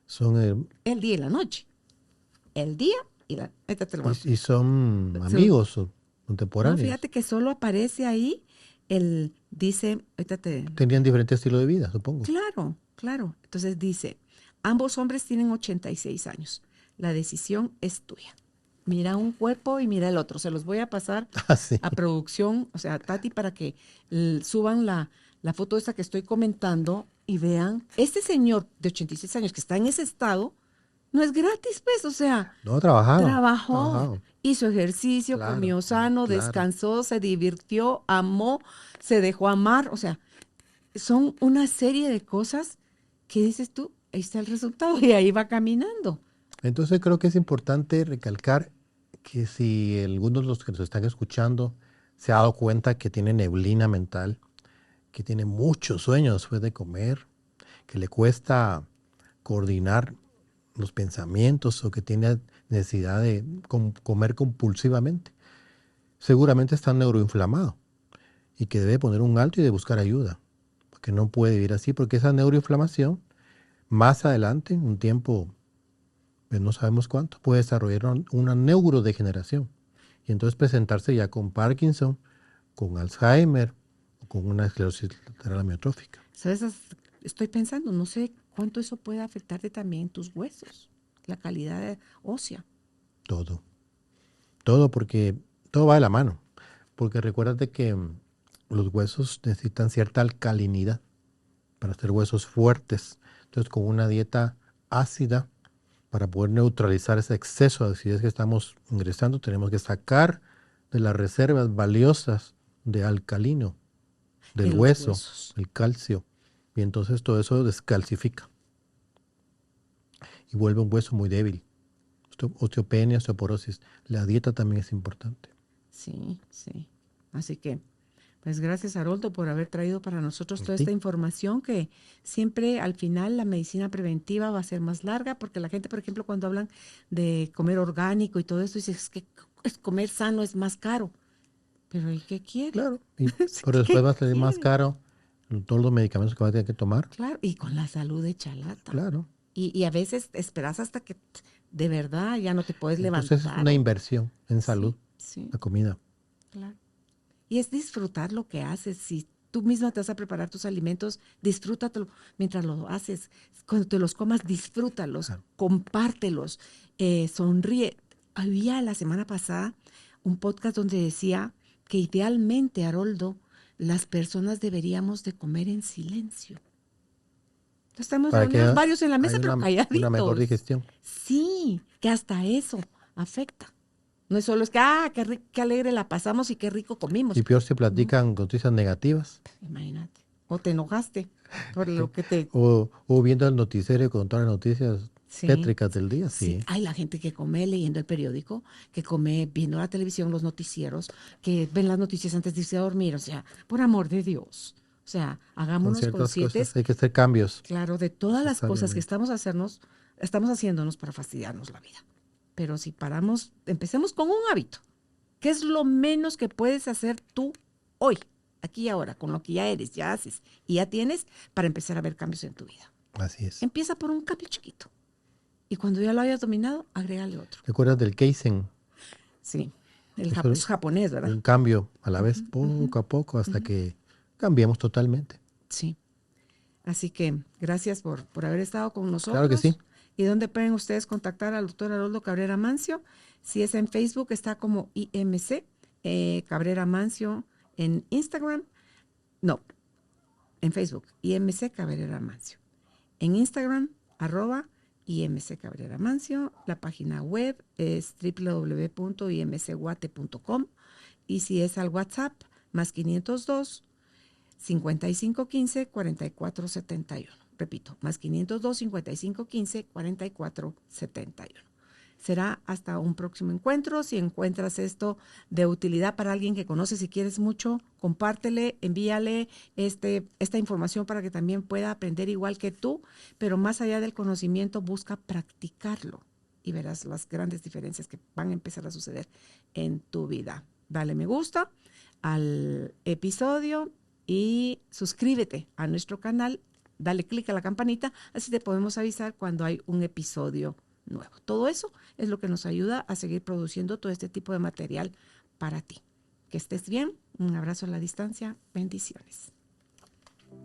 Son El día y la noche. El día y la... Ahorita te lo voy a mostrar. y son amigos o contemporáneos. No, fíjate que solo aparece ahí dice, ahorita Tenían diferentes estilos de vida, supongo. Claro. Entonces dice, ambos hombres tienen 86 años. La decisión es tuya. Mira un cuerpo y mira el otro. Se los voy a pasar a producción, o sea, a Tati, para que suban la foto esta que estoy comentando y vean. Este señor de 86 años que está en ese estado, no es gratis, pues, o sea. No, trabajaba. Trabajó, hizo ejercicio, comió sano, descansó, se divirtió, amó, se dejó amar. O sea, son una serie de cosas que dices tú, ahí está el resultado y ahí va caminando. Entonces creo que es importante recalcar que si algunos de los que nos están escuchando se ha dado cuenta que tiene neblina mental, que tiene mucho sueño después de comer, que le cuesta coordinar los pensamientos o que tiene necesidad de comer compulsivamente, seguramente está neuroinflamado y que debe poner un alto y de buscar ayuda, porque no puede vivir así, porque esa neuroinflamación más adelante, un tiempo, pues no sabemos cuánto, puede desarrollar una neurodegeneración y entonces presentarse ya con Parkinson, con Alzheimer o con una esclerosis lateral amiotrófica. ¿Sabes? Estoy pensando, no sé cuánto eso puede afectarte también en tus huesos, la calidad ósea. Todo, porque todo va de la mano. Porque recuérdate que los huesos necesitan cierta alcalinidad para ser huesos fuertes. Entonces, con una dieta ácida, para poder neutralizar ese exceso de acidez que estamos ingresando, tenemos que sacar de las reservas valiosas de alcalino, del hueso, el calcio. Y entonces todo eso descalcifica y vuelve un hueso muy débil. Osteopenia, osteoporosis. La dieta también es importante. Sí. Así que, pues gracias, Haroldo, por haber traído para nosotros toda esta información que siempre al final la medicina preventiva va a ser más larga, porque la gente, por ejemplo, cuando hablan de comer orgánico y todo eso, dice que comer sano es más caro. Pero ¿y qué quiere? Claro, pero después va a salir más caro todos los medicamentos que va a tener que tomar. Claro, y con la salud de chalata. Claro. Y a veces esperas hasta que de verdad ya no te puedes levantar. Entonces es una inversión en salud, Sí, la comida. claro. Y es disfrutar lo que haces. Si tú misma te vas a preparar tus alimentos, disfrútatelo mientras lo haces. Cuando te los comas, disfrútalos, compártelos, sonríe. Había la semana pasada un podcast donde decía que idealmente, Haroldo, las personas deberíamos de comer en silencio. Estamos Para que reunidos varios en la mesa, haya pero una calladitos. mejor digestión. Sí, que hasta eso afecta. No es solo es que, qué alegre la pasamos y qué rico comimos. Y peor si platican noticias negativas. Imagínate. O te enojaste por lo que te... O viendo el noticiero con todas las noticias tétricas del día. Sí. Hay la gente que come leyendo el periódico, que come viendo la televisión, los noticieros, que ven las noticias antes de irse a dormir. O sea, por amor de Dios. O sea, Con hagámonos ciertas conscientes, cosas hay que hacer cambios. claro, de todas las cosas que Necesariamente. estamos haciéndonos para fastidiarnos la vida. Pero si paramos, empecemos con un hábito. ¿Qué es lo menos que puedes hacer tú hoy, aquí y ahora, con lo que ya eres, ya haces y ya tienes para empezar a ver cambios en tu vida? Así es. Empieza por un cambio chiquito. Y cuando ya lo hayas dominado, agrégale otro. ¿Te acuerdas del Kaizen? Sí, Eso es japonés, ¿verdad? Un cambio a la vez, poco a poco, hasta que cambiemos totalmente. Sí. Así que gracias por haber estado con nosotros. Claro que sí. ¿Y dónde pueden ustedes contactar al doctor Haroldo Cabrera Mancio? Si es en Facebook, está como IMC Cabrera Mancio. En Instagram, no, en Facebook, IMC Cabrera Mancio. En Instagram, @IMC Cabrera Mancio. La página web es www.imcguate.com. Y si es al WhatsApp, más 502 5515 4471. Repito, más 502 5515 4471. Será hasta un próximo encuentro. Si encuentras esto de utilidad para alguien que conoces y quieres mucho, compártele, envíale esta información para que también pueda aprender igual que tú, pero más allá del conocimiento, busca practicarlo y verás las grandes diferencias que van a empezar a suceder en tu vida. Dale me gusta al episodio y suscríbete a nuestro canal. Dale clic a la campanita, así te podemos avisar cuando hay un episodio nuevo. Todo eso es lo que nos ayuda a seguir produciendo todo este tipo de material para ti. Que estés bien. Un abrazo a la distancia. Bendiciones.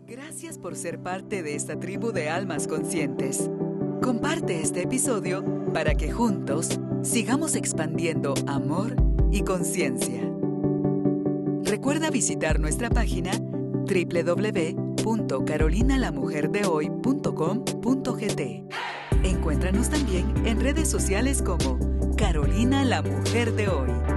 Gracias por ser parte de esta tribu de almas conscientes. Comparte este episodio para que juntos sigamos expandiendo amor y conciencia. Recuerda visitar nuestra página www.carolinalamujerdehoy.com.gt. Encuéntranos también en redes sociales como Carolina la Mujer de Hoy.